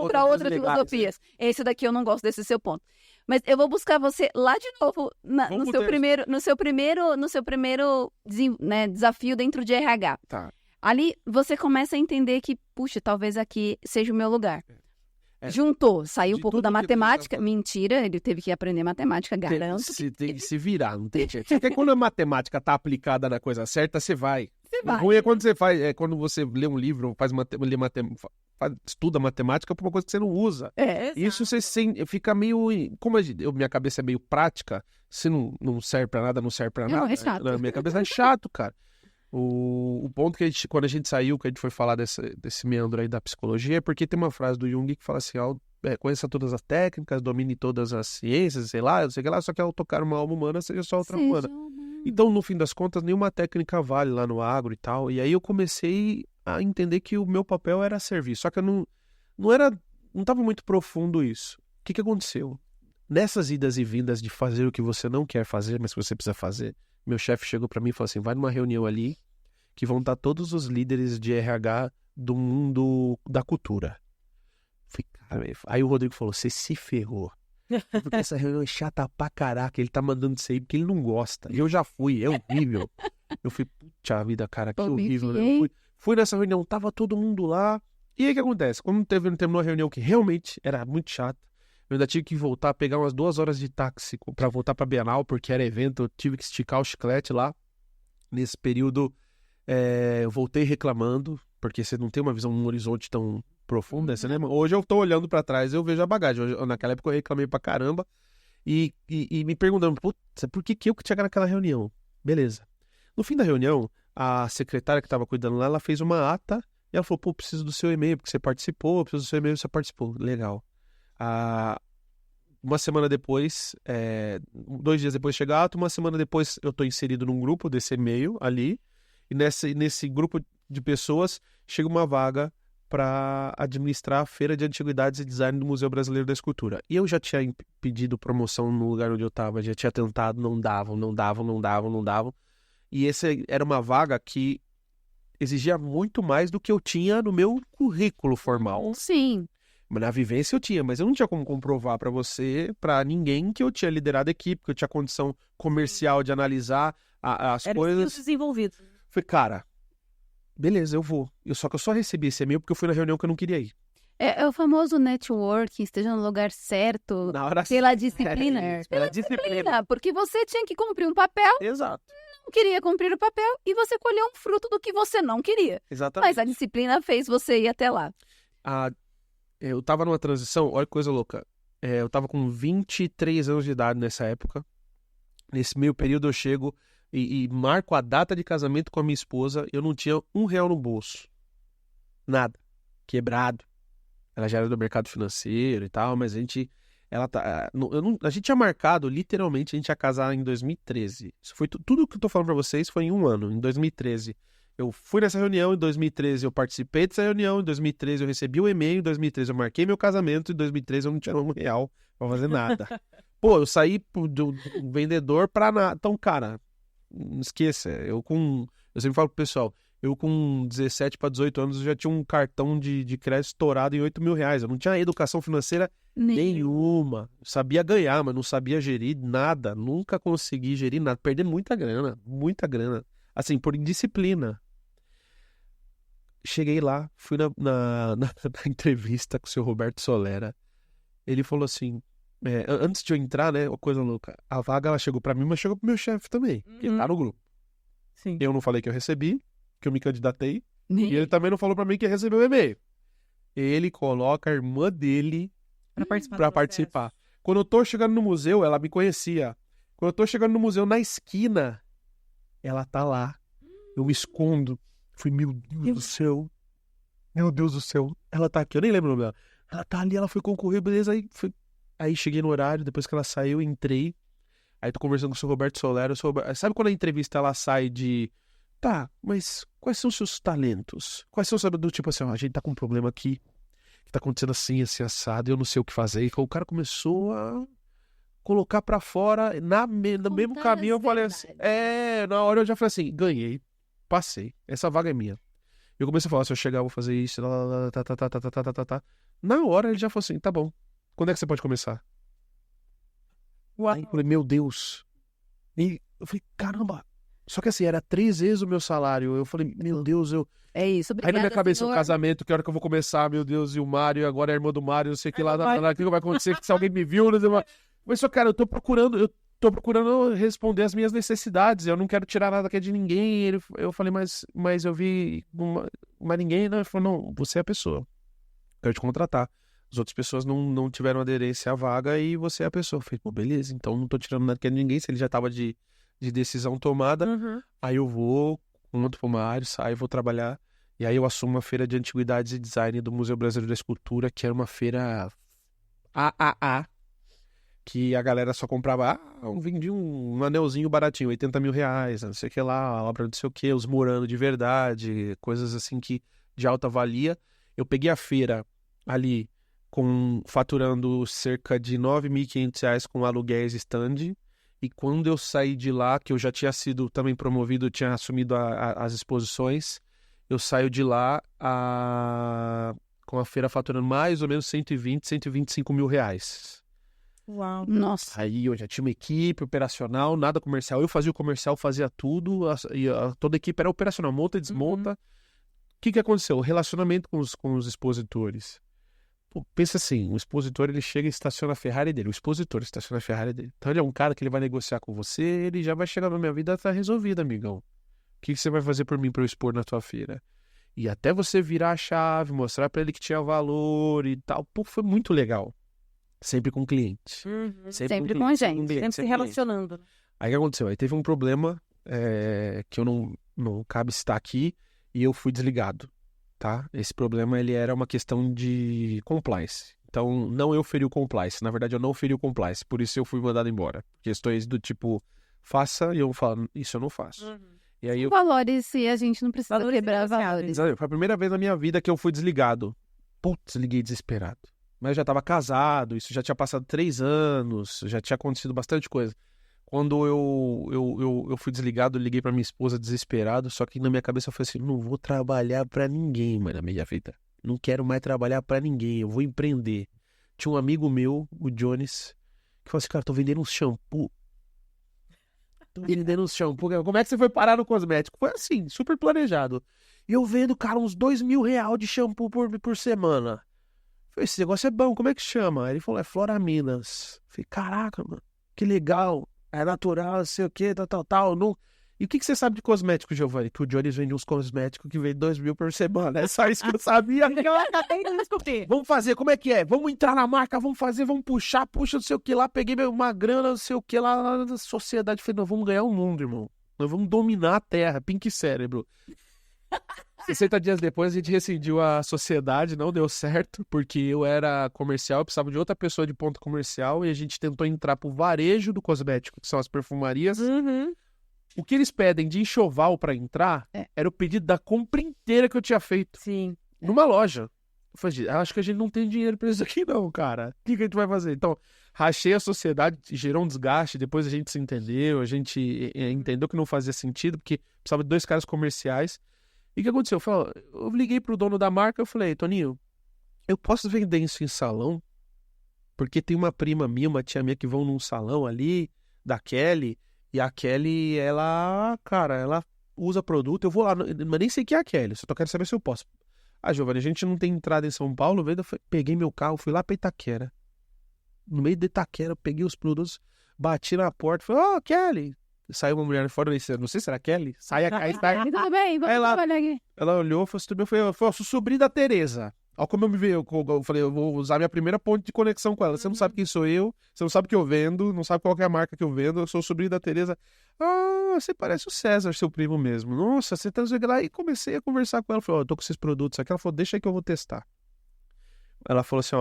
para outras filosofias. Esse daqui eu não gosto desse seu ponto. Mas eu vou buscar você lá de novo no seu primeiro desafio dentro de RH. Tá. Ali você começa a entender que, puxa, talvez aqui seja o meu lugar. Juntou, saiu um pouco da matemática. Mentira, ele teve que aprender matemática, garanto. Tem que se virar, não tem jeito. Porque quando a matemática tá aplicada na coisa certa, você vai. Você vai. O ruim é quando você faz, quando você lê um livro, estuda matemática por uma coisa que você não usa. Isso você fica meio... Como minha cabeça é meio prática, se não serve pra nada, não serve pra nada. É chato. Na minha cabeça é chato, cara. O ponto que quando a gente saiu, que a gente foi falar desse meandro aí da psicologia, é porque tem uma frase do Jung que fala assim, conheça todas as técnicas, domine todas as ciências, sei lá, só que ao tocar uma alma humana seja só outra humana. Então, no fim das contas, nenhuma técnica vale lá no agro e tal. E aí eu comecei a entender que o meu papel era servir. Só que eu não estava muito profundo isso. O que aconteceu? Nessas idas e vindas de fazer o que você não quer fazer, mas que você precisa fazer, meu chefe chegou para mim e falou assim, vai numa reunião ali que vão estar todos os líderes de RH do mundo da cultura. Aí o Rodrigo falou, você se ferrou. Porque essa reunião é chata pra caraca, ele tá mandando isso aí porque ele não gosta. Eu já fui, é horrível. Eu fui, puta vida, cara, que horrível. Né? Eu fui nessa reunião, tava todo mundo lá. E aí o que acontece? Quando terminou a reunião que realmente era muito chata, eu ainda tive que voltar, pegar umas 2 horas de táxi pra voltar pra Bienal, porque era evento, eu tive que esticar o chiclete lá. Nesse período, eu voltei reclamando, porque você não tem uma visão, um horizonte tão profundo, você lembra? Hoje eu tô olhando pra trás, eu vejo a bagagem. Naquela época eu reclamei pra caramba e me perguntando, por que eu que tinha naquela reunião? Beleza. No fim da reunião, a secretária que tava cuidando lá, ela fez uma ata e ela falou, preciso do seu e-mail, porque você participou, preciso do seu e-mail, você participou. Legal. Uma semana depois, 2 dias depois chega a ata, uma semana depois eu tô inserido num grupo desse e-mail ali, e nesse grupo de pessoas chega uma vaga para administrar a Feira de Antiguidades e Design do Museu Brasileiro da Escultura. E eu já tinha pedido promoção no lugar onde eu estava, já tinha tentado, não davam. E essa era uma vaga que exigia muito mais do que eu tinha no meu currículo formal. Sim. Na vivência eu tinha, mas eu não tinha como comprovar para ninguém que eu tinha liderado a equipe, que eu tinha condição comercial de analisar as coisas. Desenvolvidos. Falei, cara, beleza, eu vou. Só que eu só recebi esse e-mail porque eu fui na reunião que eu não queria ir. É o famoso networking, esteja no lugar certo, Na hora pela disciplina. Pela disciplina. Porque você tinha que cumprir um papel, Exato. não queria cumprir o papel, e você colheu um fruto do que você não queria. Exatamente. Mas a disciplina fez você ir até lá. Eu tava numa transição, olha que coisa louca. Eu tava com 23 anos de idade nessa época. Nesse meio período eu chego e marco a data de casamento com a minha esposa. Eu não tinha R$1 no bolso. Nada. Quebrado. Ela já era do mercado financeiro e tal, mas a gente tinha marcado, literalmente, a gente ia casar em 2013. Isso foi tudo que eu tô falando pra vocês foi em um ano, em 2013. Eu fui nessa reunião, em 2013 eu participei dessa reunião, em 2013 eu recebi o e-mail, em 2013 eu marquei meu casamento, em 2013 eu não tinha R$1 pra fazer nada. Pô, eu saí do vendedor pra nada. Então, cara, não esqueça, eu sempre falo pro pessoal, eu com 17 para 18 anos eu já tinha um cartão de crédito estourado em R$8.000. Eu não tinha educação financeira nenhuma. Sabia ganhar, mas não sabia gerir nada. Nunca consegui gerir nada. Perder muita grana. Assim, por indisciplina. Cheguei lá, fui na entrevista com o seu Roberto Solera. Ele falou assim, antes de eu entrar, né, uma coisa louca, a vaga ela chegou pra mim, mas chegou pro meu chefe também, que tá no grupo. Sim. Eu não falei que eu recebi, que eu me candidatei, e ele também não falou pra mim que recebeu o e-mail. Ele coloca a irmã dele pra participar. Quando eu tô chegando no museu, ela me conhecia. Quando eu tô chegando no museu, na esquina, ela tá lá. Eu me escondo. Falei, meu Deus do céu. Meu Deus do céu. Ela tá aqui, eu nem lembro o nome dela. Ela tá ali, ela foi concorrer, beleza. Aí cheguei no horário, depois que ela saiu, entrei. Aí tô conversando com o seu Roberto Solero. Sabe quando a entrevista ela sai de... Tá, mas quais são os seus talentos? Quais são os do tipo assim, ó, a gente tá com um problema aqui, que tá acontecendo assim, assim, assado, eu não sei o que fazer. E o cara começou a colocar pra fora, no mesmo caminho eu falei assim, na hora eu já falei assim, ganhei, passei, essa vaga é minha. Eu comecei a falar, se eu chegar eu vou fazer isso, tá. Na hora ele já falou assim, tá bom, quando é que você pode começar? Aí eu falei, meu Deus. E eu falei, caramba. Só que assim, era 3 vezes o meu salário. Eu falei, meu Deus, É isso, obrigada, aí na minha cabeça, senhor. o casamento, que hora que eu vou começar, meu Deus, e o Mário, agora é a irmã do Mário, não sei o que lá, o que vai acontecer, se alguém me viu, não sei mais. Mas só, cara, eu tô procurando responder as minhas necessidades, eu não quero tirar nada aqui de ninguém. Eu falei, mas eu vi, mas ninguém, né? Ele falou, não, você é a pessoa, quero te contratar. As outras pessoas não tiveram aderência à vaga e você é a pessoa. Eu falei, pô, beleza, então não tô tirando nada aqui de ninguém, se ele já tava de decisão tomada. Aí eu vou, conto pro Mário, saio, vou trabalhar. E aí eu assumo a Feira de Antiguidades e Design do Museu Brasileiro da Escultura, que era uma feira AAA, que a galera só comprava, vendia um anelzinho baratinho, R$80.000, não sei o que lá, obra não sei o que, os Murano de verdade, coisas assim que de alta valia. Eu peguei a feira ali faturando cerca de R$9.500 com aluguéis stand. E quando eu saí de lá, que eu já tinha sido também promovido, tinha assumido as exposições, eu saio de lá com a feira faturando mais ou menos R$125.000. Uau. Nossa. Aí eu já tinha uma equipe operacional, nada comercial. Eu fazia o comercial, fazia tudo, toda a equipe era operacional, monta e desmonta. O que aconteceu? O relacionamento com os expositores. Pô, pensa assim, o expositor ele chega e estaciona a Ferrari dele, o expositor estaciona a Ferrari dele. Então ele é um cara que ele vai negociar com você, ele já vai chegar na minha vida, tá resolvido, amigão. O que você vai fazer por mim pra eu expor na tua feira? E até você virar a chave, mostrar pra ele que tinha valor e tal. Pô, foi muito legal. Sempre com cliente. Sempre com gente. Sempre se relacionando. Aí o que aconteceu? Aí teve um problema que eu não cabe citar aqui e eu fui desligado. Tá? Esse problema ele era uma questão de compliance. Então, não eu feri o compliance. Na verdade, eu não feri o compliance. Por isso eu fui mandado embora. Questões do tipo, faça, e eu falo, isso eu não faço. E aí Valores, e a gente não precisa quebrar valores. Foi a primeira vez na minha vida que eu fui desligado. Putz, liguei desesperado. Mas eu já tava casado, isso já tinha passado 3 anos, já tinha acontecido bastante coisa. Quando eu fui desligado, eu liguei pra minha esposa desesperado, só que na minha cabeça eu falei assim, não vou trabalhar pra ninguém, mano, minha vida. Não quero mais trabalhar pra ninguém, eu vou empreender. Tinha um amigo meu, o Jones, que falou assim, cara, tô vendendo um shampoo. Como é que você foi parar no cosmético? Foi assim, super planejado. E eu vendo, cara, uns R$2.000 de shampoo por semana. Falei, esse negócio é bom, como é que chama? Aí ele falou, é Floraminas. Falei, caraca, mano, que legal. É natural, não sei o que, tal. Não... E o que você sabe de cosmético, Giovanni? Que o Jones vende uns cosméticos que vende 2.000 por semana. É só isso que eu sabia. Eu acabei de descobrir. Vamos fazer, como é que é? Vamos entrar na marca, vamos fazer, vamos puxa não sei o que lá. Peguei uma grana, não sei o que lá na sociedade. Falei, nós vamos ganhar o mundo, irmão. Nós vamos dominar a terra, pink cérebro. 60 dias depois a gente rescindiu a sociedade, não deu certo, porque eu era comercial, eu precisava de outra pessoa de ponto comercial e a gente tentou entrar pro varejo do cosmético, que são as perfumarias. Uhum. O que eles pedem de enxoval pra entrar era o pedido da compra inteira que eu tinha feito. Sim. Numa loja. Eu falei, acho que a gente não tem dinheiro pra isso aqui não, cara. O que a gente vai fazer? Então, rachei a sociedade, gerou um desgaste, depois a gente se entendeu, a gente entendeu que não fazia sentido, porque precisava de 2 caras comerciais. E o que aconteceu? Eu liguei pro dono da marca, eu falei, Toninho, eu posso vender isso em salão? Porque tem uma prima minha, uma tia minha que vão num salão ali, da Kelly, e a Kelly, ela usa produto, eu vou lá, mas nem sei quem é a Kelly, só quero saber se eu posso. Giovanni, a gente não tem entrada em São Paulo, peguei meu carro, fui lá pra Itaquera. No meio de Itaquera, eu peguei os produtos, bati na porta, falei, Kelly. Saiu uma mulher fora, não sei se era Kelly. Sai. Tudo bem, vamos trabalhar aqui. Ela olhou, falou assim, tudo bem, eu sou sobrinho da Tereza. Olha como eu me veio, eu falei, eu vou usar minha primeira ponte de conexão com ela. Você não sabe quem sou eu, você não sabe o que eu vendo, não sabe qual que é a marca que eu vendo, eu sou sobrinho da Tereza. Você parece o César, seu primo mesmo. Nossa, você tá lá. E comecei a conversar com ela, falei, eu tô com esses produtos aqui. Ela falou, deixa aí que eu vou testar. Ela falou assim,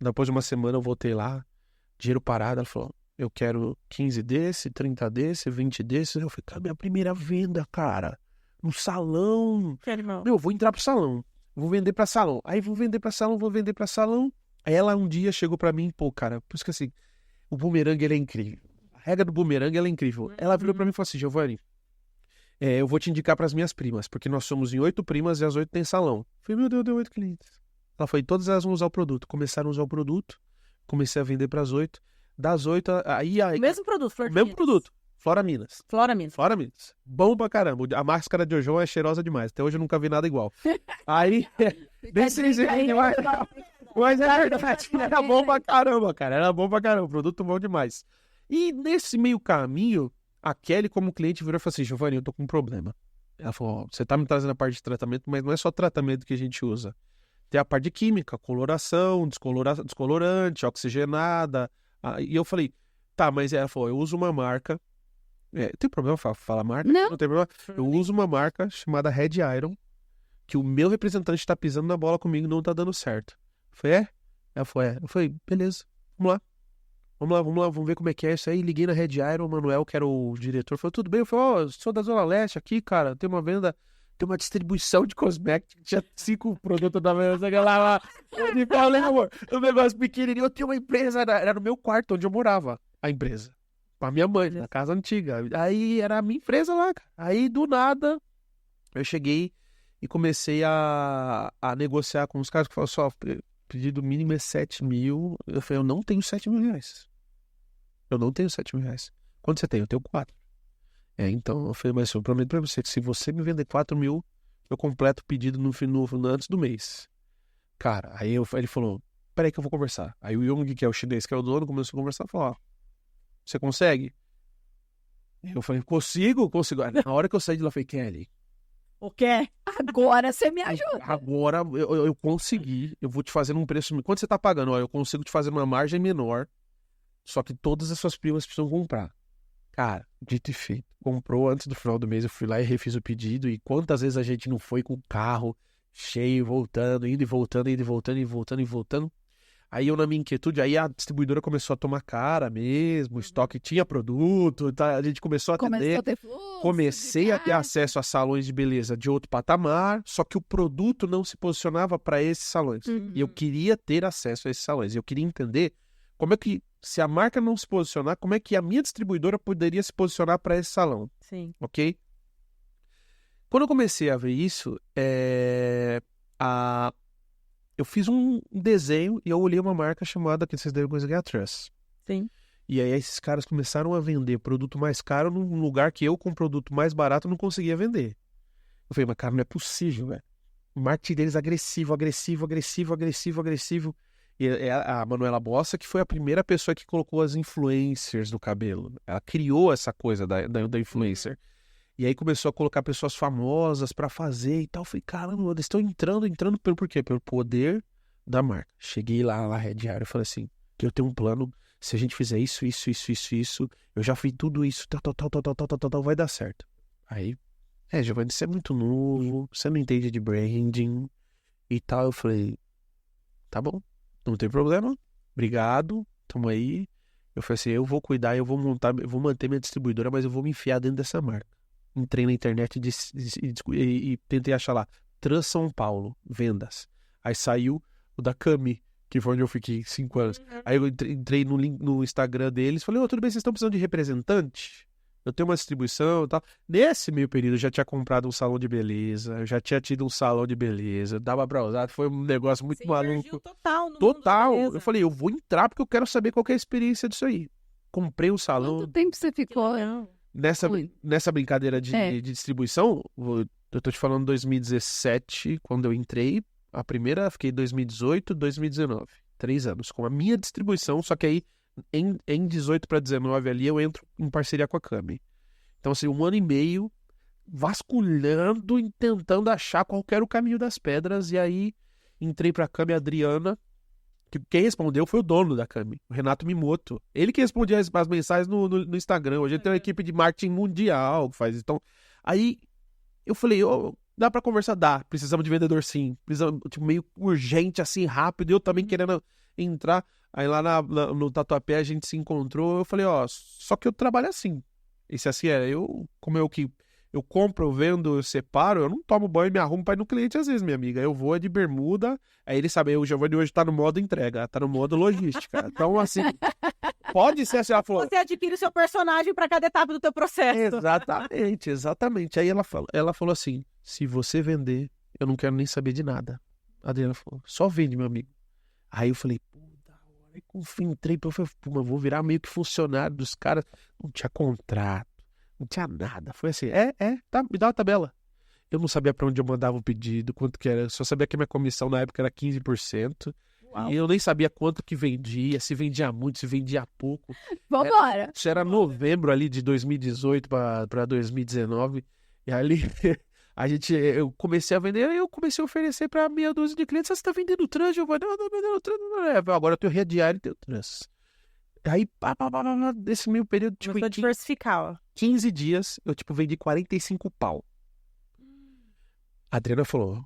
depois de uma semana eu voltei lá, dinheiro parado, ela falou, eu quero 15 desse, 30 desse, 20 desse. Eu falei, cara, minha primeira venda, cara, no salão. Eu vou entrar pro salão. Vou vender pra salão. Aí vou vender pra salão. Aí ela um dia chegou pra mim, cara, por isso que assim, o bumerangue, ele é incrível. A regra do bumerangue, ela é incrível. Ela virou pra mim e falou assim, Giovanni, eu vou te indicar pras minhas primas, porque nós somos em 8 primas e as 8 tem salão. Eu falei, meu Deus, deu 8 clientes. Ela falou, todas elas vão usar o produto. Começaram a usar o produto, comecei a vender pras 8. Das 8, aí... Mesmo produto, Flor Mesmo produto. Floraminas. Bom pra caramba. A máscara de Ojon é cheirosa demais. Até hoje eu nunca vi nada igual. Aí... Mas é verdade. Era bom pra caramba, cara. Era bom pra caramba. Produto bom demais. E nesse meio caminho, a Kelly, como cliente, virou e falou assim, Giovanni, eu tô com um problema. Ela falou, você tá me trazendo a parte de tratamento, mas não é só tratamento que a gente usa. Tem a parte de química, coloração, descolorante, oxigenada... E eu falei, tá, mas ela falou, eu uso uma marca. Tem problema falar marca? Não tem problema. Eu uso uma marca chamada Red Iron, que o meu representante tá pisando na bola comigo e não tá dando certo. Eu falei, Ela falou, Eu falei, beleza, vamos lá, vamos ver como é que é isso aí. Liguei na Red Iron, o Manuel, que era o diretor, falou, tudo bem? Eu falei, sou da Zona Leste aqui, cara, tem uma venda... Tem uma distribuição de cosméticos, tinha 5 produtos da mesa, lá. Eu falei, amor, um negócio pequenininho. Eu tinha uma empresa, era no meu quarto, onde eu morava, a empresa. Com a minha mãe, na casa antiga. Aí era a minha empresa lá, cara. Aí, do nada, eu cheguei e comecei a negociar com os caras que falaram, pedido mínimo é 7 mil. Eu falei, eu não tenho 7 mil reais. Quanto você tem? Eu tenho 4. Então, eu falei, mas eu prometo pra você que se você me vender 4 mil, eu completo o pedido antes do mês. Cara, aí ele falou, peraí que eu vou conversar. Aí o Young, que é o chinês, que é o dono, começou a conversar e falou, você consegue? Eu falei, consigo. Na hora que eu saí de lá, eu falei, Kelly. O quê? Agora você me ajuda. Agora eu consegui, eu vou te fazer num preço... Quanto você tá pagando? Eu consigo te fazer uma margem menor, só que todas as suas primas precisam comprar. Cara, dito e feito. Comprou antes do final do mês, eu fui lá e refiz o pedido. E quantas vezes a gente não foi com o carro cheio, voltando, indo e voltando. Aí eu, na minha inquietude, aí a distribuidora começou a tomar cara mesmo, o estoque tinha produto, tá? A gente começou a atender. Começou a ter fluxo, Comecei a ter acesso a salões de beleza de outro patamar, só que o produto não se posicionava para esses salões. E eu queria ter acesso a esses salões. Eu queria entender como é que, se a marca não se posicionar, como é que a minha distribuidora poderia se posicionar para esse salão, Sim. ok? Quando eu comecei a ver isso, eu fiz um desenho e eu olhei uma marca chamada, que vocês devem conhecer, a Trust. Sim. E aí esses caras começaram a vender produto mais caro num lugar que eu, com produto mais barato, não conseguia vender. Eu falei, mas cara, não é possível, velho. O marketing deles agressivo. E é a Manuela Bossa, que foi a primeira pessoa que colocou as influencers no cabelo. Ela criou essa coisa da influencer. E aí começou a colocar pessoas famosas pra fazer e tal. Eu falei, caramba, eles estão entrando por quê? Pelo poder da marca. Cheguei lá na Red Diário e falei assim, que eu tenho um plano, se a gente fizer isso, eu já fiz tudo isso, tal, vai dar certo. Aí, Giovanni, você é muito novo, você não entende de branding e tal. Eu falei, tá bom, não tem problema, obrigado, tamo aí. Eu falei assim, eu vou cuidar, eu vou manter minha distribuidora, mas eu vou me enfiar dentro dessa marca. Entrei na internet e tentei achar lá, Trans São Paulo, vendas. Aí saiu o da Cami, que foi onde eu fiquei 5 anos. Aí eu entrei no Instagram deles, falei, tudo bem, vocês estão precisando de representante? Eu tenho uma distribuição e tal. Nesse meio período eu já tinha comprado um salão de beleza, eu já tinha tido um salão de beleza, dava pra usar, foi um negócio muito maluco. Total. Eu falei, eu vou entrar porque eu quero saber qual que é a experiência disso aí. Comprei um salão. Quanto tempo você ficou? Nessa brincadeira de distribuição, eu tô te falando 2017, quando eu entrei, a primeira, fiquei 2018, 2019, 3 anos, com a minha distribuição, só que aí em 18 para 19 ali eu entro em parceria com a Cami. Então assim, 1 ano e meio vasculhando e tentando achar qual era o caminho das pedras, e aí entrei pra Cami, a Adriana, que quem respondeu foi o dono da Cami, o Renato Mimoto. Ele que respondia as mensagens no Instagram. Hoje ele tem uma equipe de marketing mundial que faz. Então, aí eu falei, dá pra conversar? Dá. Precisamos de vendedor, sim. Precisamos, tipo, meio urgente, assim, rápido. Eu também querendo entrar. Aí lá no Tatuapé a gente se encontrou. Eu falei, só que eu trabalho assim. Esse assim eu compro, eu vendo, eu separo, eu não tomo banho e me arrumo pra ir no cliente às vezes, minha amiga. Eu vou de bermuda, aí ele sabe, o Giovanni hoje tá no modo entrega, tá no modo logística. Então, assim, pode ser assim, ela falou... Você adquire o seu personagem pra cada etapa do teu processo. Exatamente. Aí ela falou assim, se você vender, eu não quero nem saber de nada. A Adriana falou, só vende, meu amigo. Aí eu falei, da hora, aí entrei, eu falei, eu vou virar meio que funcionário dos caras. Não tinha contrato. Não tinha nada. Foi assim, tá, me dá uma tabela. Eu não sabia pra onde eu mandava o pedido, quanto que era. Eu só sabia que a minha comissão na época era 15%. Uau. E eu nem sabia quanto que vendia, se vendia muito, se vendia pouco. Vambora! Isso era novembro ali de 2018 pra 2019. E ali eu comecei a vender, eu comecei a oferecer pra meia dúzia de clientes. Você tá vendendo trans, Giovanni? Não, vendendo trans. Agora eu tenho Red Diário e tenho trans. Aí, nesse meio período, tipo, começou a diversificar, ó. 15 dias, eu, vendi 45 pau. A Adriana falou,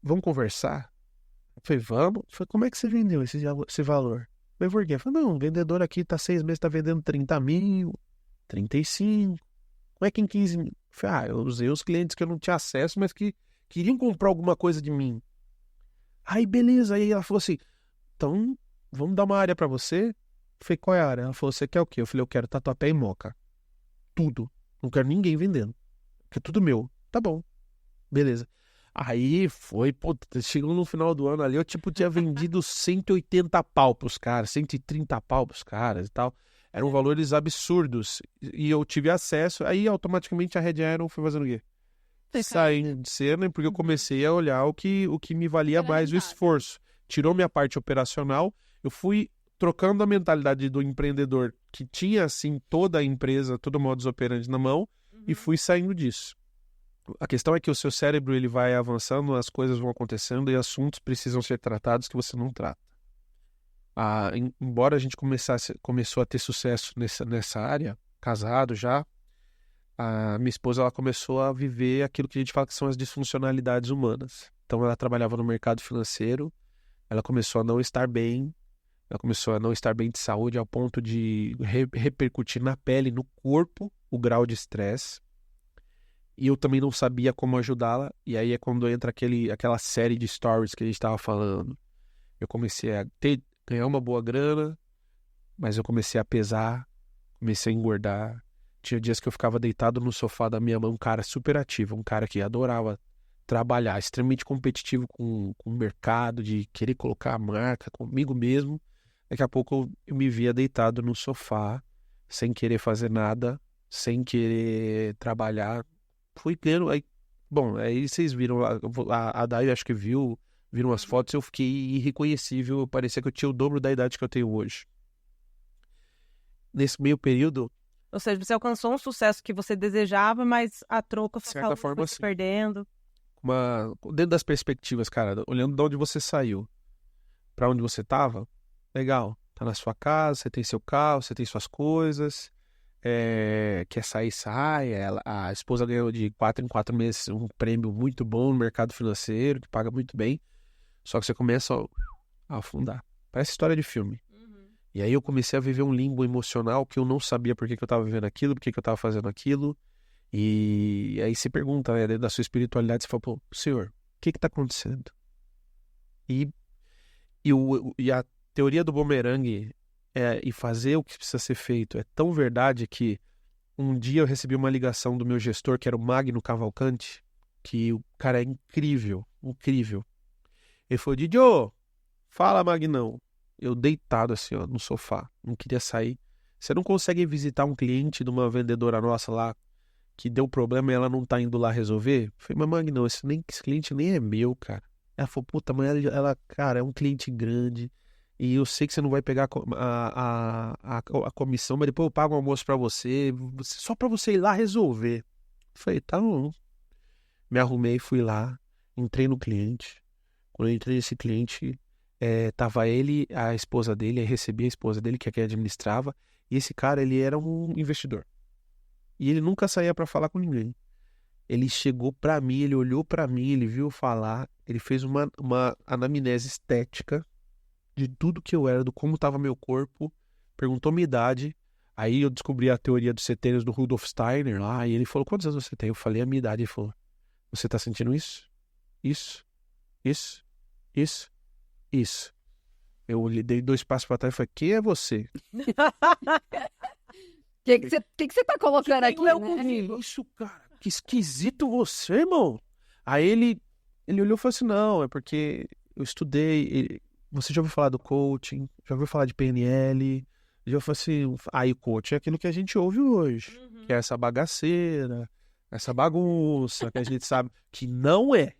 vamos conversar? Eu falei, vamos. Eu falei, como é que você vendeu esse valor? Eu falei, por quê? Eu falei, não, o vendedor aqui tá 6 meses, tá vendendo 30 mil, 35. Como é que em 15 mil? Eu falei, eu usei os clientes que eu não tinha acesso, mas que queriam comprar alguma coisa de mim. Aí, beleza. Aí ela falou assim, então... vamos dar uma área pra você? Eu falei, qual é a área? Ela falou, você quer o quê? Eu falei, eu quero Tatuapé e Moca. Tudo. Não quero ninguém vendendo. Porque é tudo meu. Tá bom. Beleza. Aí chegou no final do ano ali, eu tinha vendido 180 pau pros caras, 130 pau pros caras e tal. Eram valores absurdos. E eu tive acesso, aí automaticamente a Red Iron foi fazendo o quê? Saindo de cena, porque eu comecei a olhar o que me valia mais o esforço. Tirou minha parte operacional. Eu fui trocando a mentalidade do empreendedor que tinha, assim, toda a empresa, todo o modus operandi na mão, e fui saindo disso. A questão é que o seu cérebro ele vai avançando, as coisas vão acontecendo e assuntos precisam ser tratados que você não trata. Embora a gente começou a ter sucesso nessa área, casado já, a minha esposa ela começou a viver aquilo que a gente fala que são as disfuncionalidades humanas. Então ela trabalhava no mercado financeiro, ela começou a não estar bem. Ela começou a não estar bem de saúde ao ponto de repercutir na pele, no corpo, o grau de estresse. E eu também não sabia como ajudá-la. E aí é quando entra aquela série de stories que a gente estava falando. Eu comecei a ganhar uma boa grana, mas eu comecei a pesar, comecei a engordar. Tinha dias que eu ficava deitado no sofá da minha mãe, um cara super ativo, um cara que adorava trabalhar, extremamente competitivo com o mercado, de querer colocar a marca comigo mesmo. Daqui a pouco eu me via deitado no sofá, sem querer fazer nada, sem querer trabalhar. Fui ganhando. Aí vocês viram, a Day acho que viram as fotos, eu fiquei irreconhecível, parecia que eu tinha o dobro da idade que eu tenho hoje. Nesse meio período... Ou seja, você alcançou um sucesso que você desejava, mas a troca de certa forma, foi se perdendo. Dentro das perspectivas, cara, olhando de onde você saiu pra onde você tava, legal, tá na sua casa, você tem seu carro, você tem suas coisas, quer sair, sai. A esposa ganhou de 4 em 4 meses um prêmio muito bom no mercado financeiro, que paga muito bem, só que você começa a afundar. Parece história de filme. E aí eu comecei a viver um limbo emocional que eu não sabia por que eu estava vivendo aquilo, por que eu estava fazendo aquilo. E aí você pergunta, né, dentro da sua espiritualidade, você fala, pô, senhor, o que está acontecendo? E a teoria do bumerangue e fazer o que precisa ser feito é tão verdade que um dia eu recebi uma ligação do meu gestor, que era o Magno Cavalcante, que o cara é incrível, incrível. Ele falou, Didio, fala, Magnão. Eu deitado assim, ó, no sofá, não queria sair. Você não consegue visitar um cliente de uma vendedora nossa lá que deu problema e ela não tá indo lá resolver? Eu falei, mas Magnão, esse cliente nem é meu, cara. Ela falou, puta, mas ela, cara, é um cliente grande e eu sei que você não vai pegar a comissão, mas depois eu pago um almoço pra você, só pra você ir lá resolver. Eu falei, tá bom. Me arrumei, fui lá, entrei no cliente. Quando eu entrei nesse cliente, tava ele, a esposa dele, aí recebi a esposa dele, que é quem administrava, e esse cara, ele era um investidor. E ele nunca saía pra falar com ninguém. Ele chegou pra mim, ele olhou pra mim, ele viu eu falar, ele fez uma anamnese estética de tudo que eu era, do como tava meu corpo, perguntou minha idade, aí eu descobri a teoria dos setênios do Rudolf Steiner lá, e ele falou, quantos anos você tem? Eu falei a minha idade, ele falou, você tá sentindo isso? Isso? Isso? Isso? Isso. Eu dei 2 passos pra trás e falei, quem é você? Que você tá colocando aqui, né? Isso, cara, que esquisito você, irmão. Aí ele olhou e falou assim, não, é porque eu estudei, você já ouviu falar do coaching, já ouviu falar de PNL, já falou assim, aí o coaching é aquilo que a gente ouve hoje, que é essa bagaceira, essa bagunça, que a gente sabe que não é.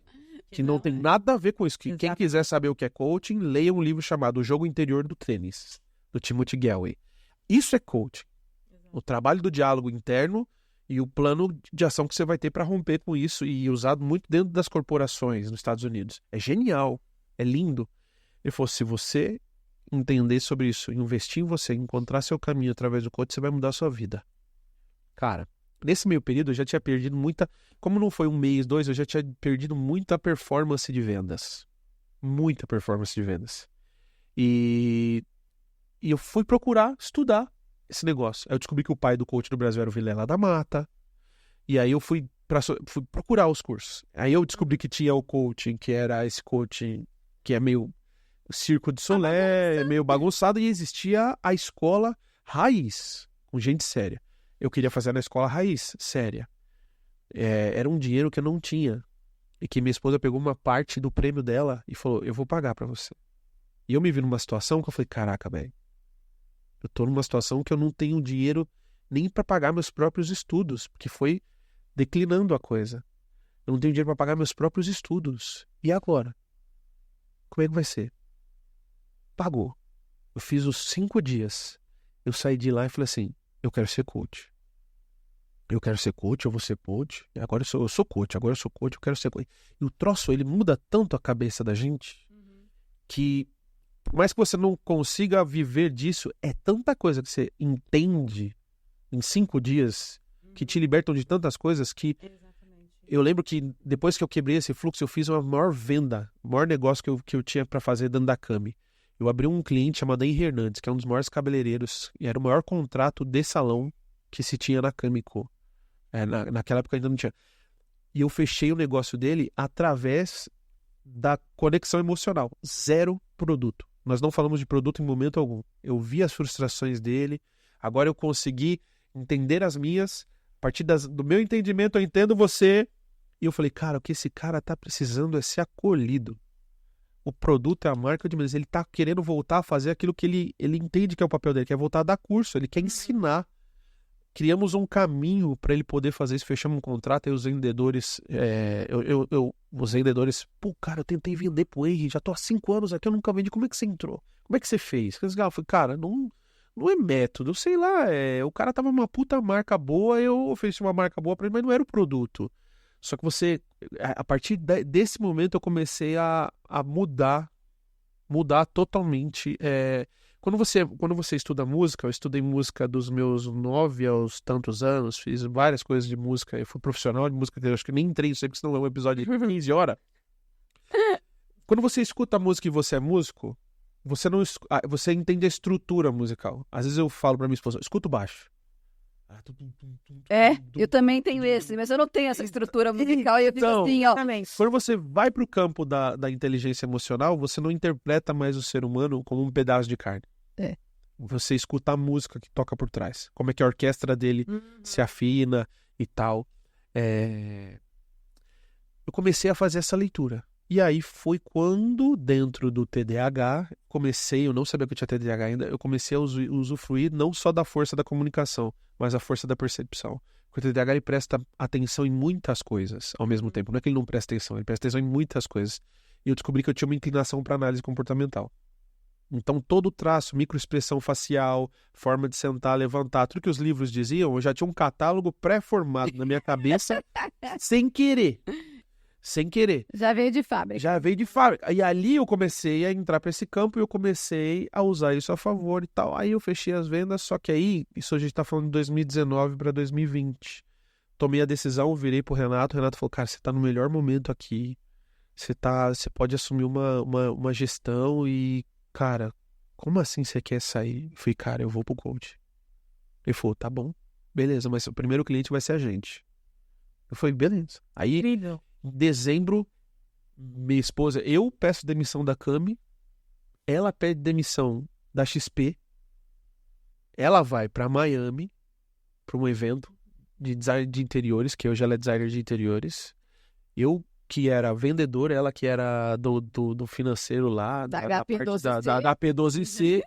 Que não tem nada a ver com isso. Que quem quiser saber o que é coaching, leia um livro chamado O Jogo Interior do Tênis, do Timothy Galway. Isso é coaching. O trabalho do diálogo interno e o plano de ação que você vai ter para romper com isso, e usado muito dentro das corporações nos Estados Unidos. É genial, é lindo. Ele falou, se você entender sobre isso, investir em você, encontrar seu caminho através do coaching, você vai mudar a sua vida. Cara, nesse meio período eu já tinha perdido muita... Como não foi 1 mês, 2, eu já tinha perdido muita performance de vendas. Muita performance de vendas. E eu fui procurar estudar esse negócio. Aí eu descobri que o pai do coach do Brasil era o Vilela da Mata. E aí eu fui procurar os cursos. Aí eu descobri que tinha o coaching, que era esse coaching que é meio Circo de Solé, meio bagunçado. E existia a escola raiz, com gente séria. Eu queria fazer na escola raiz, séria. Era um dinheiro que eu não tinha. E que minha esposa pegou uma parte do prêmio dela e falou, eu vou pagar pra você. E eu me vi numa situação que eu falei, caraca, velho. Eu tô numa situação que eu não tenho dinheiro nem pra pagar meus próprios estudos. Porque foi declinando a coisa. Eu não tenho dinheiro pra pagar meus próprios estudos. E agora? Como é que vai ser? Pagou. Eu fiz os 5 dias. Eu saí de lá e falei assim, eu quero ser coach. Eu quero ser coach, eu vou ser coach. Agora eu sou coach, agora eu sou coach, eu quero ser coach. E o troço, ele muda tanto a cabeça da gente que, por mais que você não consiga viver disso, é tanta coisa que você entende em 5 dias que te libertam de tantas coisas que Eu lembro que depois que eu quebrei esse fluxo, eu fiz uma maior venda, o maior negócio que eu tinha para fazer dentro da Cami. Eu abri um cliente chamado Henry Hernandes, que é um dos maiores cabeleireiros, e era o maior contrato de salão que se tinha na Camico. Naquela época ainda não tinha. E eu fechei o negócio dele através da conexão emocional. 0 produto. Nós não falamos de produto em momento algum. Eu vi as frustrações dele, agora eu consegui entender as minhas, a partir do meu entendimento eu entendo você, e eu falei, cara, o que esse cara tá precisando é ser acolhido. O produto é a marca de beleza. Ele tá querendo voltar a fazer aquilo que ele entende que é o papel dele, que é voltar a dar curso, ele quer ensinar. Criamos um caminho para ele poder fazer isso, fechamos um contrato, e os vendedores, os vendedores, pô, cara, eu tentei vender pro Henry, já tô há 5 anos aqui, eu nunca vendi, como é que você entrou? Como é que você fez? Eu falei, cara, não é método, sei lá, o cara tava numa puta marca boa, eu ofereci uma marca boa para ele, mas não era o produto. Só que a partir desse momento eu comecei a mudar totalmente. Quando você estuda música, eu estudei música dos meus 9 aos tantos anos, fiz várias coisas de música, eu fui profissional de música, acho que nem entrei isso aí, porque senão é um episódio de 15 horas. Quando você escuta a música e você é músico, você entende a estrutura musical. Às vezes eu falo pra minha esposa, escuta o baixo. Eu também tenho esse, mas eu não tenho essa estrutura musical e eu fico assim, ó. Quando você vai pro campo da inteligência emocional, você não interpreta mais o ser humano como um pedaço de carne. Você escuta a música que toca por trás. Como é que a orquestra dele se afina e tal. Eu comecei a fazer essa leitura. E aí foi quando, dentro do TDAH, eu não sabia que eu tinha TDAH ainda, eu comecei a usufruir não só da força da comunicação, mas a força da percepção. Porque o TDAH ele presta atenção em muitas coisas ao mesmo tempo. Não é que ele não presta atenção, ele presta atenção em muitas coisas. E eu descobri que eu tinha uma inclinação para análise comportamental. Então todo traço, microexpressão facial, forma de sentar, levantar, tudo que os livros diziam, eu já tinha um catálogo pré-formado na minha cabeça, sem querer. Já veio de fábrica. E ali eu comecei a entrar para esse campo e eu comecei a usar isso a favor e tal. Aí eu fechei as vendas, só que aí, isso a gente tá falando de 2019 para 2020. Tomei a decisão, virei pro Renato. O Renato falou, cara, você tá no melhor momento aqui. Você pode assumir uma gestão e, cara, como assim você quer sair? Eu falei, cara, eu vou pro coach. Ele falou, tá bom, beleza, mas o primeiro cliente vai ser a gente. Eu falei, beleza. Aí, incrível. Em dezembro, minha esposa, eu peço demissão da Cami, ela pede demissão da XP, ela vai para Miami, para um evento de design de interiores, que hoje ela é designer de interiores. Eu, que era vendedor, ela que era do financeiro lá, da HP12C.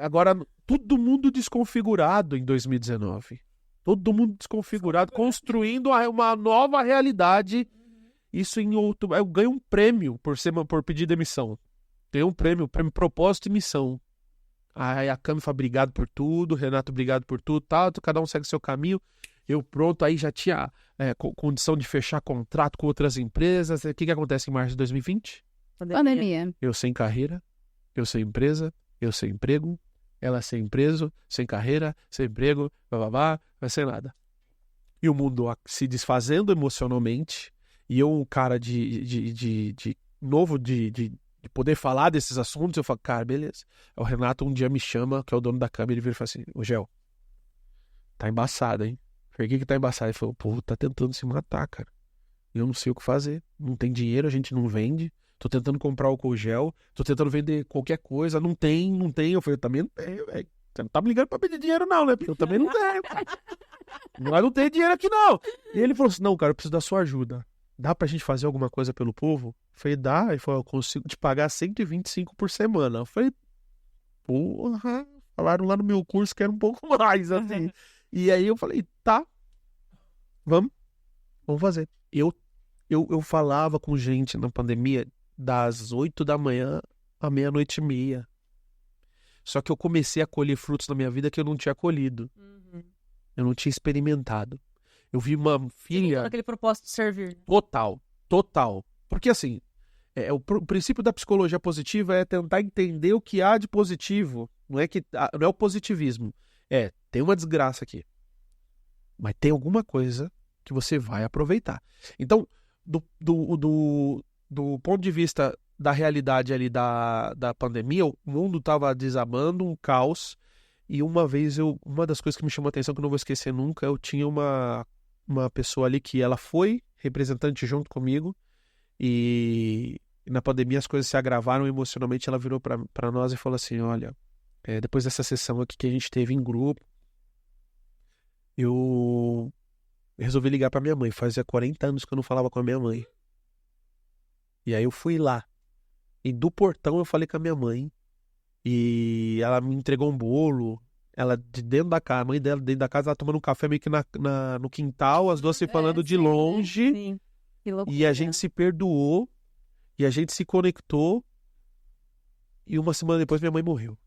Agora, todo mundo desconfigurado em 2019. Todo mundo desconfigurado, construindo uma nova realidade. Isso em outubro. Eu ganho um prêmio por pedir demissão. Ganhei um prêmio propósito e missão. Aí a Cami fala, obrigado por tudo, Renato, obrigado por tudo, tal, cada um segue seu caminho. Eu pronto, aí já tinha condição de fechar contrato com outras empresas. O que acontece em março de 2020? Pandemia. Eu sem carreira, eu sem empresa, eu sem emprego. Ela sem empresa, sem carreira, sem emprego, vai ser nada. E o mundo se desfazendo emocionalmente, e eu, um cara novo de poder falar desses assuntos, eu falo, cara, beleza. O Renato um dia me chama, que é o dono da câmera, ele vira e fala assim, ô Gel, tá embaçado, hein? Eu falei, o que tá embaçado? Ele falou, o povo tá tentando se matar, cara. Eu não sei o que fazer. Não tem dinheiro, a gente não vende. Tô tentando comprar álcool gel, tô tentando vender qualquer coisa, não tem. Eu falei, eu também não tenho, velho. Você não tá me ligando pra pedir dinheiro não, né? Porque eu também não tenho. Nós não tem dinheiro aqui não. E ele falou assim, não, cara, eu preciso da sua ajuda. Dá pra gente fazer alguma coisa pelo povo? Eu falei, dá. Ele falou, eu consigo te pagar 125 por semana. Eu falei, porra, falaram lá no meu curso que era um pouco mais, assim. E aí eu falei, tá, vamos fazer. Eu falava com gente na pandemia das 8 da manhã à 00:30. Só que eu comecei a colher frutos na minha vida que eu não tinha colhido. Eu não tinha experimentado. Eu vi uma filha... Aquele propósito de servir. Total. Porque assim, o princípio da psicologia positiva é tentar entender o que há de positivo. Não é o positivismo. Tem uma desgraça aqui. Mas tem alguma coisa que você vai aproveitar. Então, do ponto de vista da realidade ali da pandemia, o mundo estava desabando, um caos, e uma das coisas que me chamou a atenção, que eu não vou esquecer nunca, eu tinha uma pessoa ali que ela foi representante junto comigo, e na pandemia as coisas se agravaram emocionalmente. Ela virou para nós e falou assim: olha, depois dessa sessão aqui que a gente teve em grupo, eu resolvi ligar para minha mãe. Fazia 40 anos que eu não falava com a minha mãe. E aí eu fui lá, e do portão eu falei com a minha mãe, e ela me entregou um bolo. Ela de dentro da casa, a mãe dela dentro da casa, ela tomando um café meio que no quintal, as duas se falando de longe. Sim. Que loucura. E a gente se perdoou, e a gente se conectou, e uma semana depois minha mãe morreu.